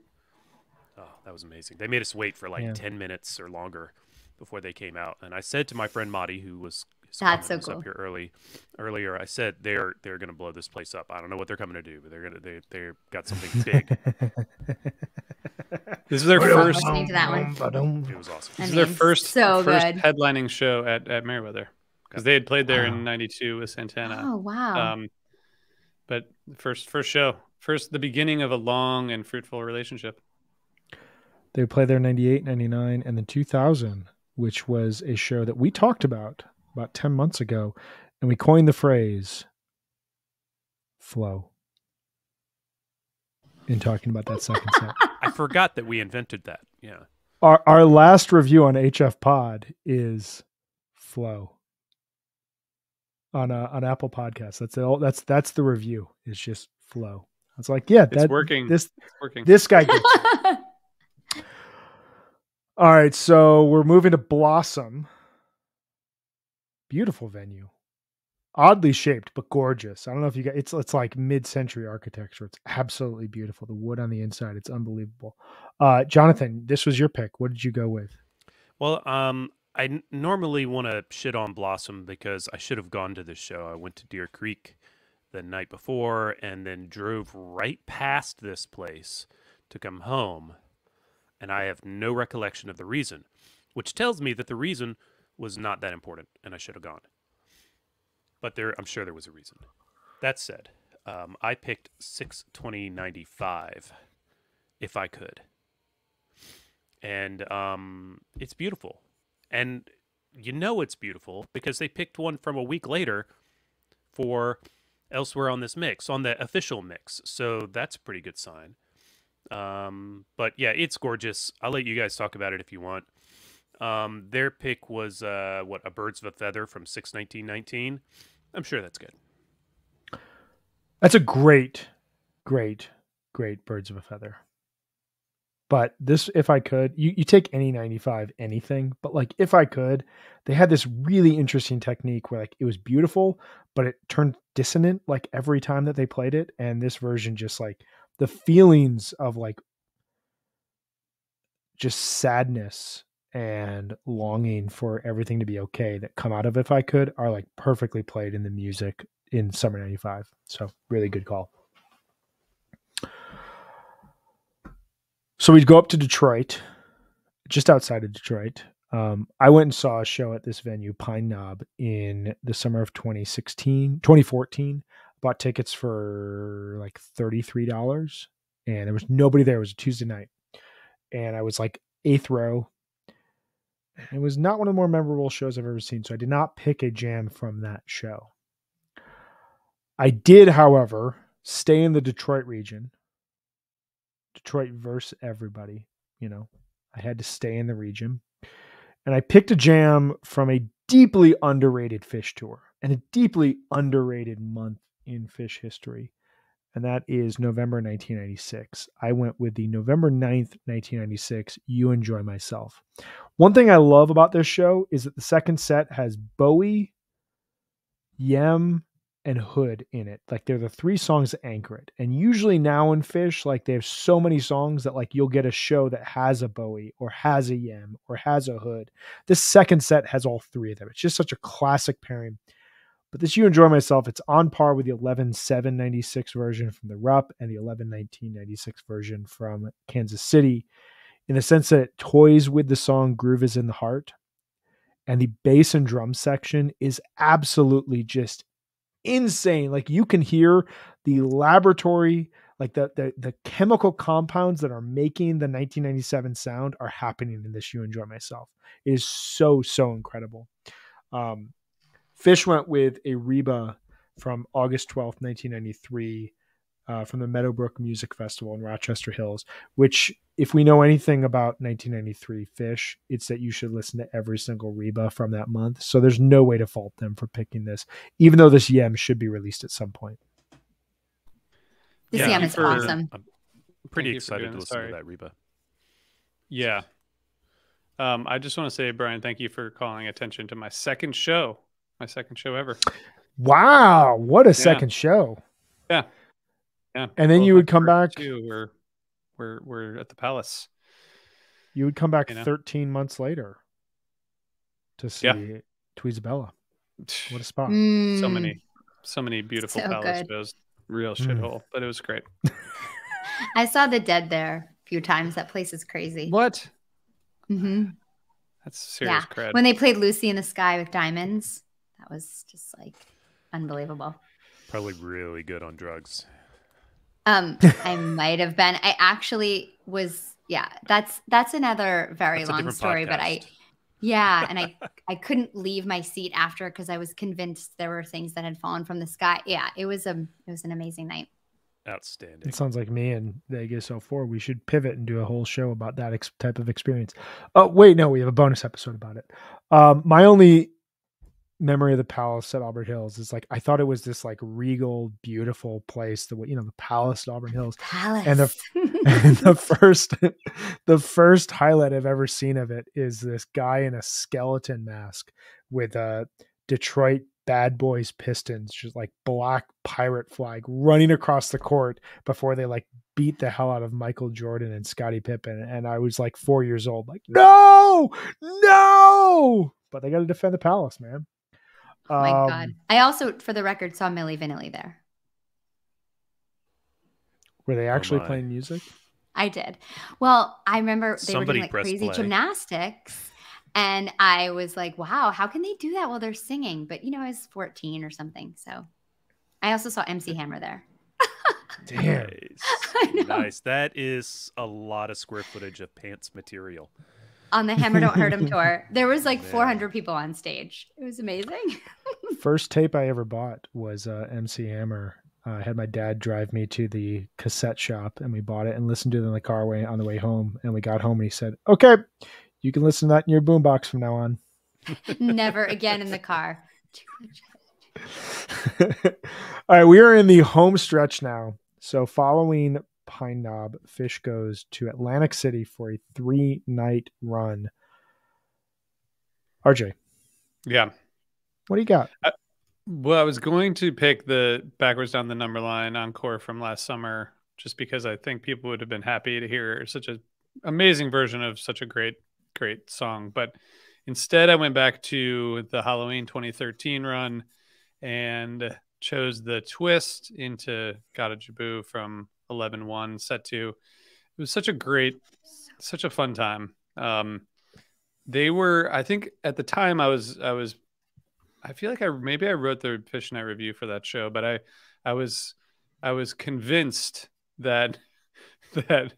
Oh, that was amazing. They made us wait for like Yeah. 10 minutes or longer before they came out. And I said to my friend Madi, who was his That's comment so was cool. up here earlier, I said they're going to blow this place up. I don't know what they're coming to do, but they've got something big. This is their I love first. listening to that one. It was awesome. I This is their mean, first so good. headlining show at Meriwether, because they had played there in '92 with Santana. Oh, wow. But first show, the beginning of a long and fruitful relationship. They would play there 98, 99, and then 2000, which was a show that we talked about 10 months ago. And we coined the phrase flow in talking about that second set. I forgot that we invented that. Yeah. Our last review on HFPod is flow on Apple Podcasts. That's the review. It's just flow. I was like, yeah, It's working. This It's working. this guy gets it. All right, so we're moving to Blossom. Beautiful venue. Oddly shaped, but gorgeous. I don't know if you guys, it's like mid-century architecture. It's absolutely beautiful. The wood on the inside, it's unbelievable. Jonathan, this was your pick. What did you go with? Well, I normally want to shit on Blossom because I should have gone to this show. I went to Deer Creek the night before and then drove right past this place to come home. And I have no recollection of the reason, which tells me that the reason was not that important and I should have gone. But I'm sure there was a reason. That said, I picked 6/20/95 if I could. And it's beautiful. And you know it's beautiful because they picked one from a week later for elsewhere on this mix, on the official mix. So that's a pretty good sign. But yeah, it's gorgeous. I'll let you guys talk about it if you want. Their pick was A Birds of a Feather from 6/19/19. I'm sure that's good. That's a great Birds of a Feather. But this, if I could, you take any 95 anything, but like if I could, they had this really interesting technique where like it was beautiful, but it turned dissonant like every time that they played it. And this version just like the feelings of like just sadness and longing for everything to be okay that come out of If I Could are like perfectly played in the music in Summer 95. So really good call. So we'd go up to Detroit, just outside of Detroit. I went and saw a show at this venue, Pine Knob, in the summer of 2014. Bought tickets for like $33 and there was nobody there. It was a Tuesday night, and I was like 8th row. It was not one of the more memorable shows I've ever seen, so I did not pick a jam from that show. I did, however, stay in the Detroit region. Detroit versus everybody, I had to stay in the region. And I picked a jam from a deeply underrated Phish tour and a deeply underrated month in Phish history. And that is November 1996. I went with the November 9th, 1996, You Enjoy Myself. One thing I love about this show is that the second set has Bowie, Yem, and Hood in it. Like, they're the 3 songs that anchor it. And usually now in Phish, like, they have so many songs that, like, you'll get a show that has a Bowie or has a Yem or has a Hood. This second set has all 3 of them. It's just such a classic pairing. But this You Enjoy Myself, it's on par with the 11/7/96 version from the Rupp and the 11/19/96 version from Kansas City, in the sense that it toys with the song Groove is in the Heart. And the bass and drum section is absolutely just insane. Like, you can hear the laboratory, like the chemical compounds that are making the 1997 sound are happening in this You Enjoy Myself. It is so incredible. Phish went with a Reba from August 12th, 1993, from the Meadowbrook Music Festival in Rochester Hills, which, if we know anything about 1993 Phish, it's that you should listen to every single Reba from that month. So there's no way to fault them for picking this, even though this Yem should be released at some point. This Yem is awesome. I'm pretty excited to listen to that Reba. Yeah. I just want to say, Brian, thank you for calling attention to my second show ever. Wow. What a second show. Yeah. And then you would come back. We're at the Palace. You would come back 13 months later to see Tweezabella. What a spot. So many beautiful Palace shows. Real shithole, but it was great. I saw the Dead there a few times. That place is crazy. What? Mm-hmm. That's serious cred. When they played Lucy in the Sky with Diamonds, that was just like unbelievable. Probably really good on drugs. I might have been. I actually was. Yeah, that's another very long story. Podcast. But and I couldn't leave my seat after because I was convinced there were things that had fallen from the sky. Yeah, it was an amazing night. Outstanding. It sounds like me and Vegas 04. We should pivot and do a whole show about that type of experience. Oh, wait, no, we have a bonus episode about it. My only memory of the Palace at Auburn Hills is like, I thought it was this like regal, beautiful place. The Palace at Auburn Hills. Palace. And the first highlight I've ever seen of it is this guy in a skeleton mask with a Detroit Bad Boys Pistons, just like black pirate flag, running across the court before they like beat the hell out of Michael Jordan and Scottie Pippen. And I was like 4 years old, like, no, but they got to defend the Palace, man. Oh my God. I also, for the record, saw Milli Vanilli there. Were they actually playing music? I did. Well, I remember they were doing like crazy gymnastics. And I was like, wow, how can they do that while they're singing? But, I was 14 or something. So I also saw MC Hammer there. Damn. Nice. That is a lot of square footage of pants material. On the Hammer Don't Hurt Him tour. There was like 400 people on stage. It was amazing. First tape I ever bought was MC Hammer. I had my dad drive me to the cassette shop and we bought it and listened to it in the car on the way home. And we got home and he said, okay, you can listen to that in your boombox from now on. Never again in the car. All right, we are in the home stretch now. So following Pine Knob, Phish goes to Atlantic City for a 3-night run. RJ. Yeah. What do you got? Well, I was going to pick the Backwards Down the Number Line encore from last summer, just because I think people would have been happy to hear such an amazing version of such a great song. But instead, I went back to the Halloween 2013 run and chose the twist into Gotta Jaboo from 11-1 set 2. It was such a fun time. They were, I think at the time I feel like I wrote the Phish Night review for that show, but I was convinced that that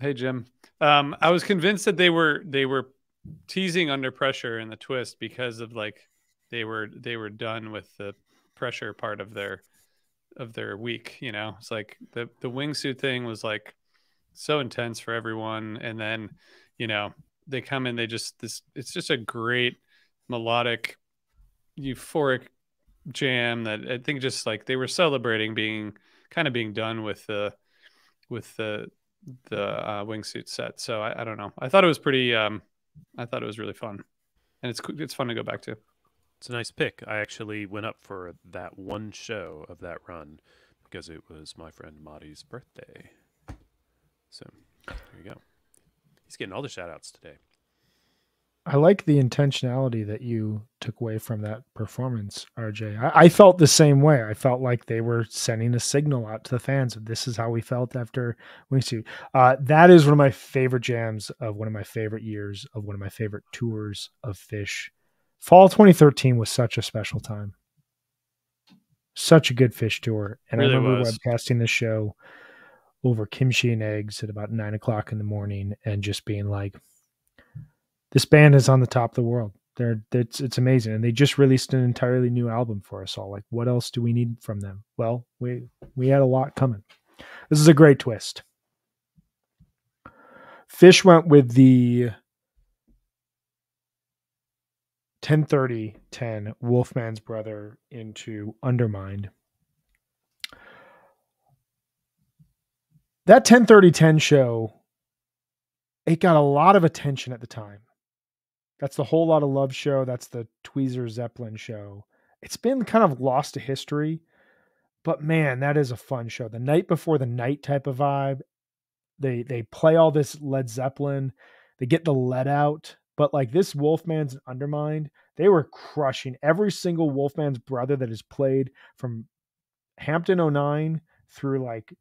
hey Jim, I was convinced that they were teasing Under Pressure in the twist because of like they were done with the pressure part of their week. You know, it's like the wingsuit thing was like so intense for everyone, and then they come in, they just it's just a great melodic, euphoric jam that I think just like they were celebrating being done with the wingsuit set. So I don't know. I thought it was pretty. I thought it was really fun, and it's fun to go back to. It's a nice pick. I actually went up for that one show of that run because it was my friend Marty's birthday. So there you go. He's getting all the shout outs today. I like the intentionality that you took away from that performance, RJ. I felt the same way. I felt like they were sending a signal out to the fans of this is how we felt after Wingsuit. That is one of my favorite jams of one of my favorite years of one of my favorite tours of Phish. Fall 2013 was such a special time. Such a good Phish tour. And Really I remember was. webcasting the show over kimchi and eggs at about 9:00 in the morning and just being like, this band is on the top of the world. It's amazing. And they just released an entirely new album for us all. Like, what else do we need from them? Well, we had a lot coming. This is a great twist. Phish went with the 10-30-10 Wolfman's Brother into Undermined. That 10-30-10 show, it got a lot of attention at the time. That's the Whole Lot of Love show. That's the Tweezer Zeppelin show. It's been kind of lost to history, but man, that is a fun show. The night before the night type of vibe. They play all this Led Zeppelin. They get the lead out, but like this Wolfman's and Undermined, they were crushing every single Wolfman's Brother that is played from Hampton 09 through like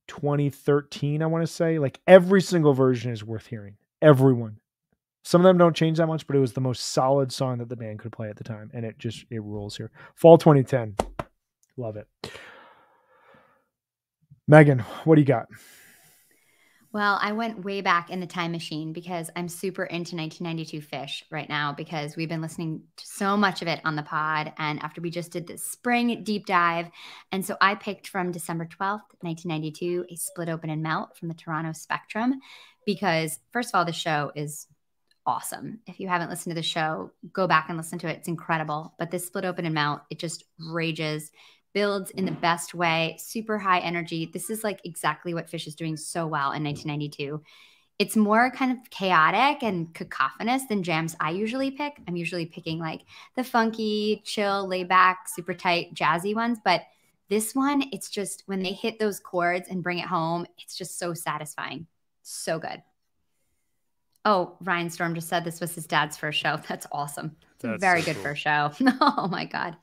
2013, I want to say. Like every single version is worth hearing. Everyone. Some of them don't change that much, but it was the most solid song that the band could play at the time, and it rules here. Fall 2010. Love it. Megan, what do you got? Well, I went way back in the time machine because I'm super into 1992 Phish right now because we've been listening to so much of it on the pod. And after we just did this spring deep dive. And so I picked from December 12th, 1992, a Split Open and Melt from the Toronto Spectrum because, first of all, the show is awesome. If you haven't listened to the show, go back and listen to it. It's incredible. But this Split Open and Melt, it just rages, builds in the best way, super high energy. This is like exactly what Phish is doing so well in 1992. It's more kind of chaotic and cacophonous than jams I usually pick. I'm usually picking like the funky, chill, laid back, super tight, jazzy ones. But this one, it's just when they hit those chords and bring it home, it's just so satisfying. So good. Oh, Ryan Storm just said this was his dad's first show. That's awesome. It's a very good first show. Oh my God.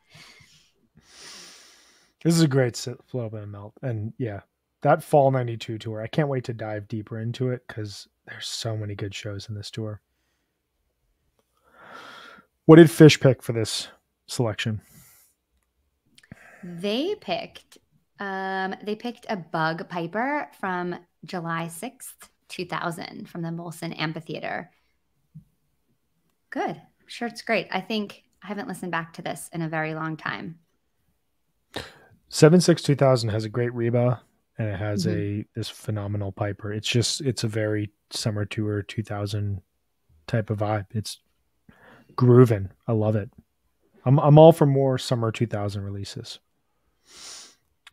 This is a great Split Open and Melt. And yeah, that Fall 92 tour, I can't wait to dive deeper into it because there's so many good shows in this tour. What did Phish pick for this selection? They picked a Bug Piper from July 6th, 2000 from the Molson Amphitheater. Good. I'm sure it's great. I think I haven't listened back to this in a very long time. 7/6/2000 has a great reba and it has this phenomenal Piper. It's a very summer tour 2000 type of vibe. It's grooving. I love it. I'm all for more summer 2000 releases.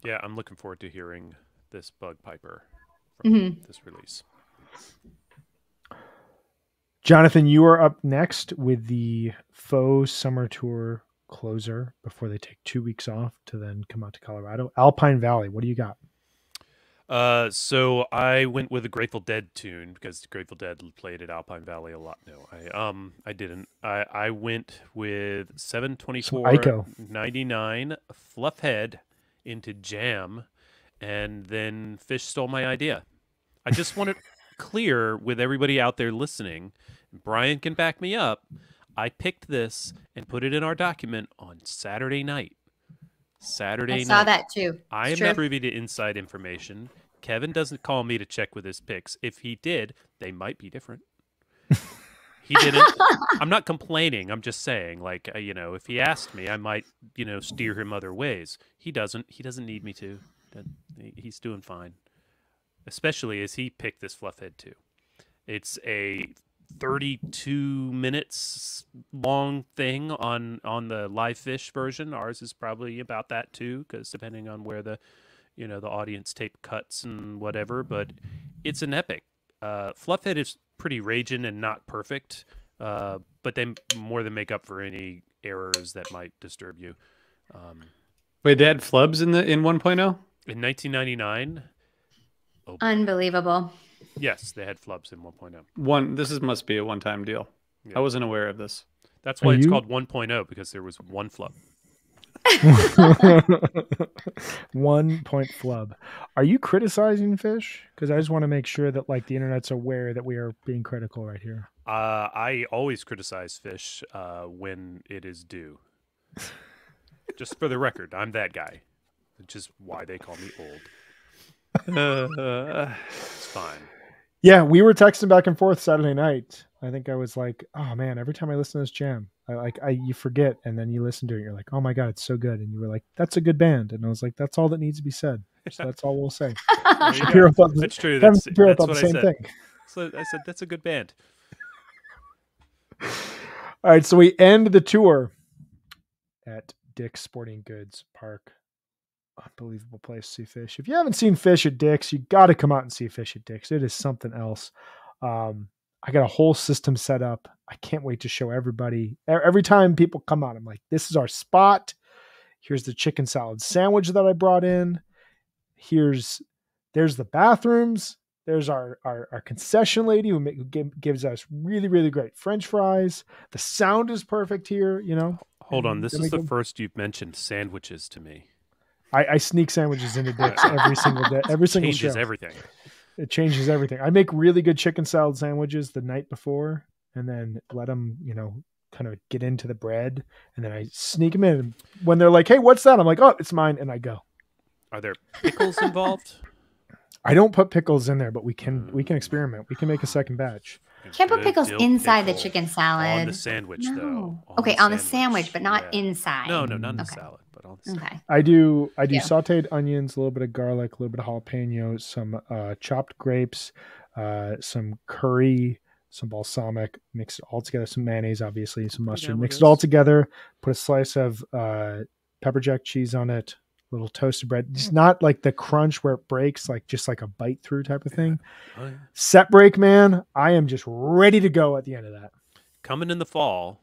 Yeah, I'm looking forward to hearing this Bug Piper from this release. Jonathan, you are up next with the faux summer tour closer before they take 2 weeks off to then come out to Colorado. Alpine Valley, what do you got? So I went with a Grateful Dead tune because the Grateful Dead played at Alpine Valley a lot. No, I didn't. I went with 7/24/99 Fluffhead into Jam, and then Phish stole my idea. I just want it clear with everybody out there listening. Brian can back me up. I picked this and put it in our document on Saturday night. Saturday I night. saw that too. I It's am not true. privy to inside information. Kevin doesn't call me to check with his picks. If he did, they might be different. He didn't. I'm not complaining. I'm just saying, like, if he asked me, I might, steer him other ways. He doesn't. He doesn't need me to. He's doing fine. Especially as he picked this Fluffhead too. It's a 32 minutes long thing on the live fish version. Ours is probably about that too, because depending on where the audience tape cuts and whatever, but it's an epic. Fluffhead is pretty raging and not perfect, but they more than make up for any errors that might disturb you. Wait, they had flubs in 1.0? In 1999, Unbelievable. yes, they had flubs in 1.0. This must be a one-time deal. Yeah. I wasn't aware of this. That's why it's called 1.0, because there was one flub. 1 point flub. Are you criticizing Fish? Because I just want to make sure that the internet's aware that we are being critical right here. I always criticize Fish when it is due. Just for the record, I'm that guy, which is why they call me old. It's fine. Yeah, we were texting back and forth Saturday night. I think I was like, "Oh man, every time I listen to this jam, you forget, and then you listen to it, and you're like, oh my god, it's so good." And you were like, "That's a good band," and I was like, "That's all that needs to be said." So that's all we'll say. Shapiro thought That's true. Kevin That's Shapiro thought what the I same said. thing. So I said that's a good band. All right, so we end the tour at Dick's Sporting Goods Park. Unbelievable place to see Fish. If you haven't seen Fish at Dick's, you got to come out and see Fish at Dick's. It is something else. I got a whole system set up. I can't wait to show everybody. Every time people come out, I'm like, this is our spot. Here's the chicken salad sandwich that I brought in. There's the bathrooms. There's our concession lady who gives us really, really great French fries. The sound is perfect here, Hold on. This is the first you've mentioned sandwiches to me. I sneak sandwiches into Dick's every single day. Every single Changes show. everything. It changes everything. I make really good chicken salad sandwiches the night before and then let them, kind of get into the bread. And then I sneak them in. When they're like, "Hey, what's that?" I'm like, "Oh, it's mine." And I go. Are there pickles involved? I don't put pickles in there, but we can experiment. We can make a second batch. Can't put Good pickles dill inside the pickle. chicken salad. On the sandwich, though. Okay, on the sandwich, but not inside. No, not in the Okay. salad, but on the sandwich. Okay. I do Yeah. sauteed onions, a little bit of garlic, a little bit of jalapeno, some chopped grapes, some curry, some balsamic, mix it all together, some mayonnaise, obviously, some mustard, mix it all together, put a slice of pepper jack cheese on it, a little toasted bread. It's not like the crunch where it breaks, just like a bite through type of thing. Oh, yeah. Set break, man. I am just ready to go at the end of that. Coming in the fall,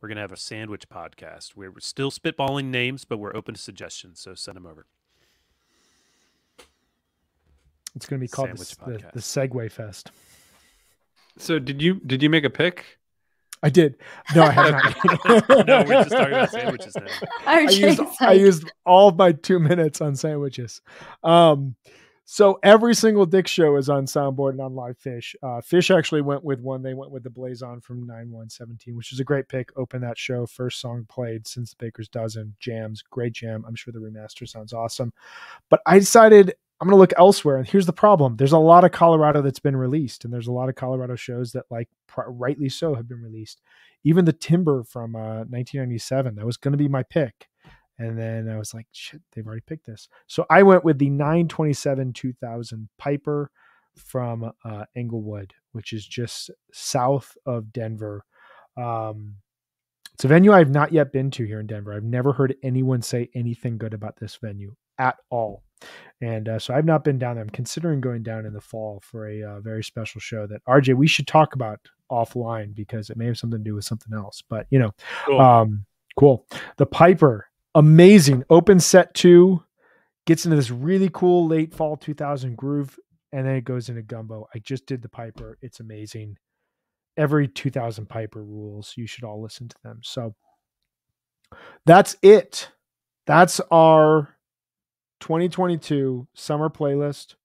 we're going to have a sandwich podcast. We're still spitballing names, but we're open to suggestions, so send them over. It's going to be called the Segway Fest. So did you make a pick? I did. No, I have not. No, we're just talking about sandwiches now. I used all of my 2 minutes on sandwiches. So every single Dick show is on Soundboard and on Live Fish. Fish actually went with one. They went with the Blazon from 9117, which is a great pick. Open that show. First song played since the Baker's Dozen. Jams. Great jam. I'm sure the remaster sounds awesome. But I decided I'm going to look elsewhere. And here's the problem. There's a lot of Colorado that's been released. And there's a lot of Colorado shows that, rightly so, have been released. Even the Timber from 1997. That was going to be my pick. And then I was like, shit, they've already picked this. So I went with the 927-2000 Piper from Englewood, which is just south of Denver. It's a venue I've not yet been to here in Denver. I've never heard anyone say anything good about this venue at all. And so I've not been down there. I'm considering going down in the fall for a very special show that, RJ, we should talk about offline because it may have something to do with something else. But, Cool. Cool. The Piper. Amazing. Open set 2, gets into this really cool late fall 2000 groove, and then it goes into gumbo. I just did the Piper. It's amazing. Every 2000 Piper rules. You should all listen to them. So that's it. That's our 2022 summer playlist.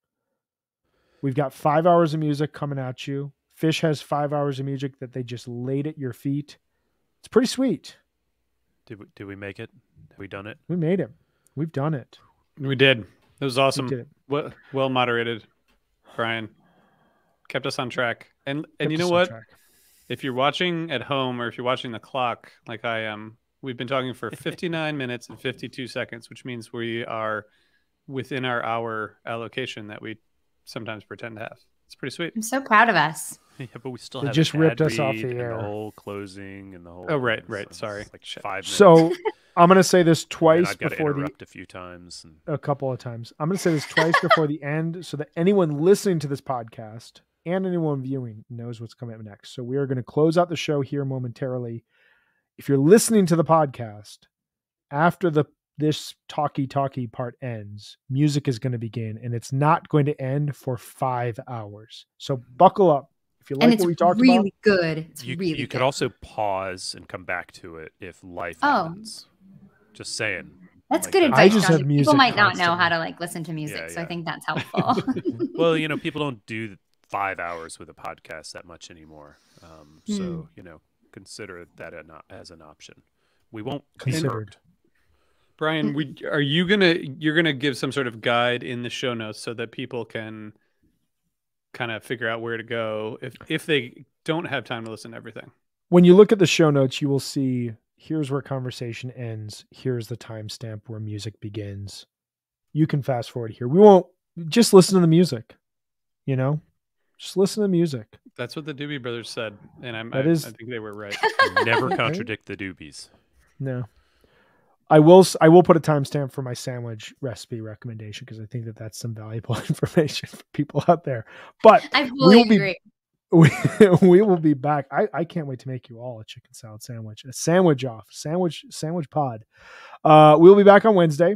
We've got 5 hours of music coming at you. Fish has 5 hours of music that they just laid at your feet. It's pretty sweet. Did we make it? Have we done it? We made it. We've done it. We did. It was We awesome. did it. Well moderated, Brian. Kept us on track. And Kept you know us on what? track. If you're watching at home or if you're watching the clock like I am, we've been talking for 59 minutes and 52 seconds, which means we are within our hour allocation that we sometimes pretend to have. It's pretty sweet. I'm so proud of us. Yeah, but we still They have just an ripped ad us off read the and air. the whole closing and the whole. Oh, right. so it's Sorry. like 5 minutes. So I'm going to say this And twice I've got to before interrupt a few times. And a couple of times. I'm going to say this twice before the end so that anyone listening to this podcast and anyone viewing knows what's coming up next. So we are going to close out the show here momentarily. If you're listening to the podcast after this talkie part ends, music is going to begin, and it's not going to end for 5 hours. So buckle up. If you like And it's what we talked really about, good. It's you really could good. also pause and come back to it if life Oh. happens. Just saying. That's like good that. advice, I just John. have People music might not know constantly. how to like listen to music, Yeah, so I yeah. think that's helpful. Well, people don't do 5 hours with a podcast that much anymore. So, consider that as an option. We won't Considered. Brian, you're gonna give some sort of guide in the show notes so that people can kind of figure out where to go if they don't have time to listen to everything. when you look at the show notes, you will see here's where conversation ends. Here's the timestamp where music begins. You can fast forward here. We won't just listen to the music, just listen to the music. That's what the Doobie Brothers said, and I think they were right. never contradict the doobies. No, I will put a timestamp for my sandwich recipe recommendation because I think that that's some valuable information for people out there. But I fully agree. we will be back. I can't wait to make you all a chicken salad sandwich, a sandwich pod. We'll be back on Wednesday,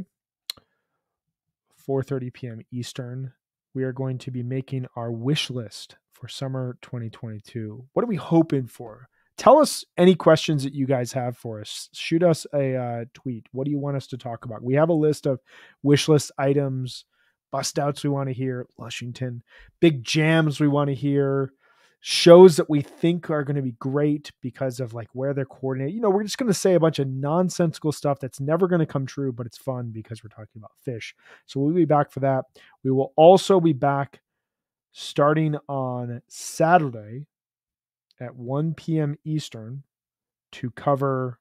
4:30 p.m. Eastern. We are going to be making our wish list for summer 2022. What are we hoping for? Tell us any questions that you guys have for us. Shoot us a tweet. What do you want us to talk about? We have a list of wish list items, bust outs we want to hear, Lushington, big jams we want to hear, shows that we think are going to be great because of like where they're coordinated. We're just going to say a bunch of nonsensical stuff that's never going to come true, but it's fun because we're talking about fish. So we'll be back for that. We will also be back starting on Saturday at 1 p.m. Eastern to cover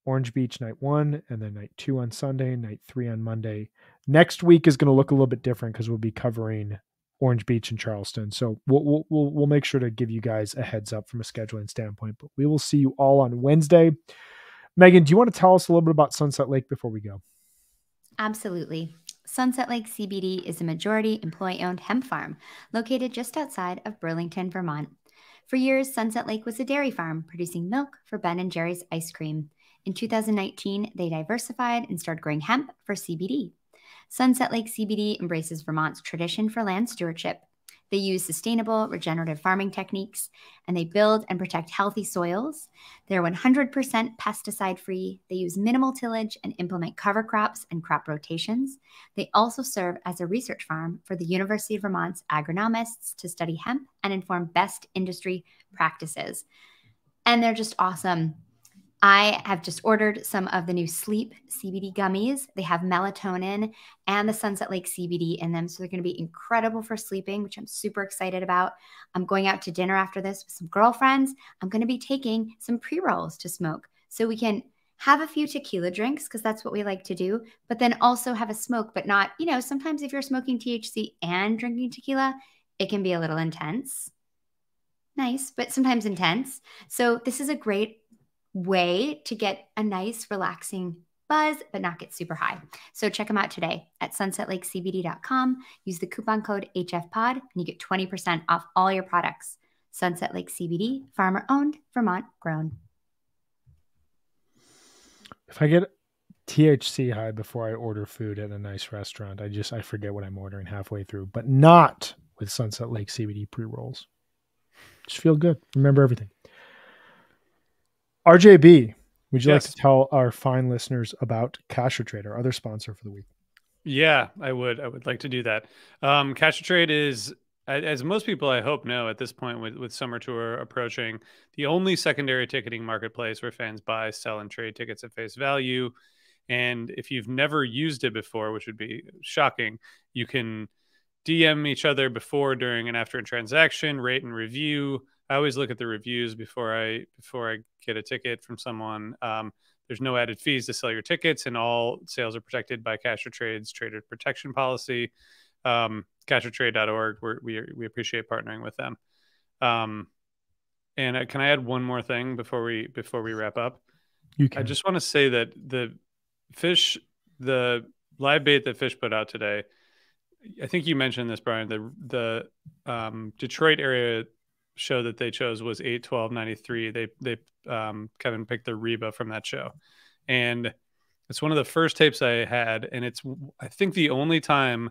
Orange Beach night 1 and then night 2 on Sunday, night 3 on Monday. Next week is going to look a little bit different because we'll be covering Orange Beach and Charleston. So we'll make sure to give you guys a heads up from a scheduling standpoint, but we will see you all on Wednesday. Megan, do you want to tell us a little bit about Sunset Lake before we go? Absolutely. Sunset Lake CBD is a majority employee-owned hemp farm located just outside of Burlington, Vermont. For years, Sunset Lake was a dairy farm producing milk for Ben & Jerry's ice cream. In 2019, they diversified and started growing hemp for CBD. Sunset Lake CBD embraces Vermont's tradition for land stewardship. They use sustainable, regenerative farming techniques, and they build and protect healthy soils. They're 100% pesticide-free. They use minimal tillage and implement cover crops and crop rotations. They also serve as a research farm for the University of Vermont's agronomists to study hemp and inform best industry practices. And they're just awesome. I have just ordered some of the new Sleep CBD gummies. They have melatonin and the Sunset Lake CBD in them. So they're going to be incredible for sleeping, which I'm super excited about. I'm going out to dinner after this with some girlfriends. I'm going to be taking some pre-rolls to smoke so we can have a few tequila drinks because that's what we like to do, but then also have a smoke, but not, sometimes if you're smoking THC and drinking tequila, it can be a little intense. Nice, but sometimes intense. So this is a great way to get a nice relaxing buzz but not get super high. So check them out today at sunsetlakecbd.com. Use the coupon code HFPod and you get 20% off all your products. Sunset Lake CBD, farmer owned, Vermont grown. If I get THC high before I order food at a nice restaurant, I forget what I'm ordering halfway through, but not with Sunset Lake CBD pre-rolls. Just feel good. Remember everything. RJB, would you like to tell our fine listeners about Cash or Trade, our other sponsor for the week? Yeah, I would like to do that. Cash or Trade is, as most people I hope know at this point with Summer Tour approaching, the only secondary ticketing marketplace where fans buy, sell, and trade tickets at face value. And if you've never used it before, which would be shocking, you can DM each other before, during, and after a transaction, rate and review. I always look at the reviews before I get a ticket from someone. There's no added fees to sell your tickets, and all sales are protected by Cash or Trade's trader protection policy. Cashortrade.org. We appreciate partnering with them. And can I add one more thing before we wrap up? You can. I just want to say that the live bait that Fish put out today, I think you mentioned this, Brian, the Detroit area show that they chose was 8/12/93. They Kevin picked the Reba from that show, and it's one of the first tapes I had, and it's, I think, the only time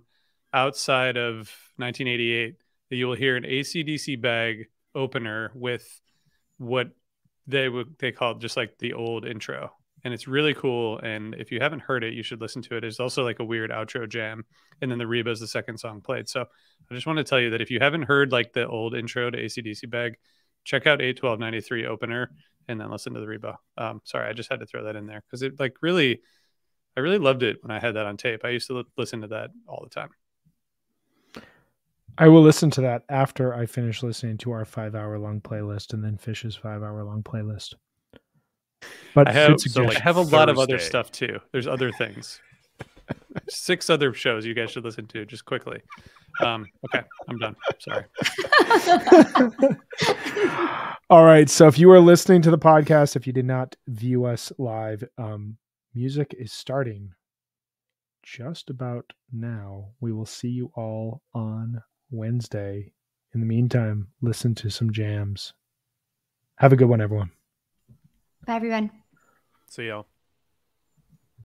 outside of 1988 that you will hear an AC/DC bag opener with what they called just like the old intro. And it's really cool. And if you haven't heard it, you should listen to it. It's also like a weird outro jam. And then the Reba is the second song played. So I just want to tell you that if you haven't heard like the old intro to AC/DC bag, check out 8/12/93 opener and then listen to the Reba. Sorry, I just had to throw that in there because it like really, I really loved it when I had that on tape. I used to listen to that all the time. I will listen to that after I finish listening to our 5-hour-long playlist and then Fish's 5-hour-long playlist. But I have, like I have a lot of other Thursday. stuff too. There's other things. 6 other shows you guys should listen to just quickly. Okay, I'm done. Sorry. All right. So if you are listening to the podcast, if you did not view us live, music is starting just about now. We will see you all on Wednesday. In the meantime, listen to some jams. Have a good one, everyone. Bye, everyone. See y'all.